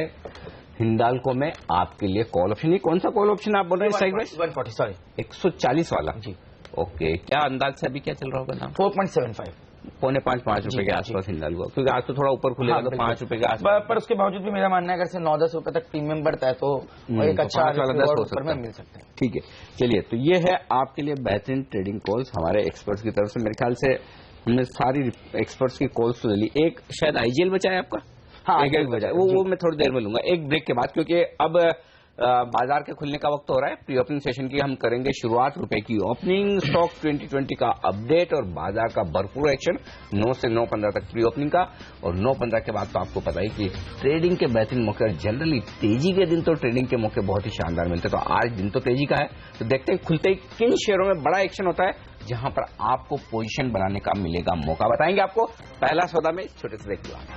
हिंडाल्को में आपके लिए कॉल ऑप्शन। ये कौन सा कॉल ऑप्शन आप बोल रहे हैं? 140 सॉरी 140 वाला जी। ओके, क्या अंदाज से अभी क्या चल रहा होगा नाम? 4.75 5.5 रुपए के आसपास हिंडाल्को, क्योंकि आज तो थोड़ा ऊपर खुलेगा तो 5 रुपए के आसपास। पर उसके बावजूद भी मेरा मानना है अगर से 9-10 रुपए तक प्रीमियम बढ़ता है तो एक अच्छा वाला 10 हो सकता है, मिल सकता है। ठीक है, चलिए तो ये है आपके लिए बेहतरीन ट्रेडिंग कॉल्स हमारे एक्सपर्ट्स की तरफ से। मेरे ख्याल से हमने सारी एक्सपर्ट्स की कॉल्स तो ले ली। एक शायद आईजीएल बचा है आपका? हाँ, एक बचा, वो मैं थोड़ी देर में लूंगा, एक ब्रेक के बाद, क्योंकि अब बाजार के खुलने का वक्त हो रहा है। प्री ओपनिंग सेशन की हम करेंगे शुरुआत, रुपए की ओपनिंग, स्टॉक 2020 का अपडेट और बाजार का भरपूर एक्शन 9 से 9:15 तक प्री ओपनिंग का, और 9:15 के बाद तो आपको पता ही कि ट्रेडिंग के बेहतरीन मौके, जनरली तेजी के दिन तो ट्रेडिंग के मौके बहुत ही शानदार मिलते हैं। तो आज दिन तो तेजी का है, तो देखते हैं खुलते ही किन शेयरों में बड़ा एक्शन होता है जहां पर आपको पोजीशन बनाने का मिलेगा मौका। बताएंगे आपको पहला सौदा में छोटे से ब्रेक के बाद।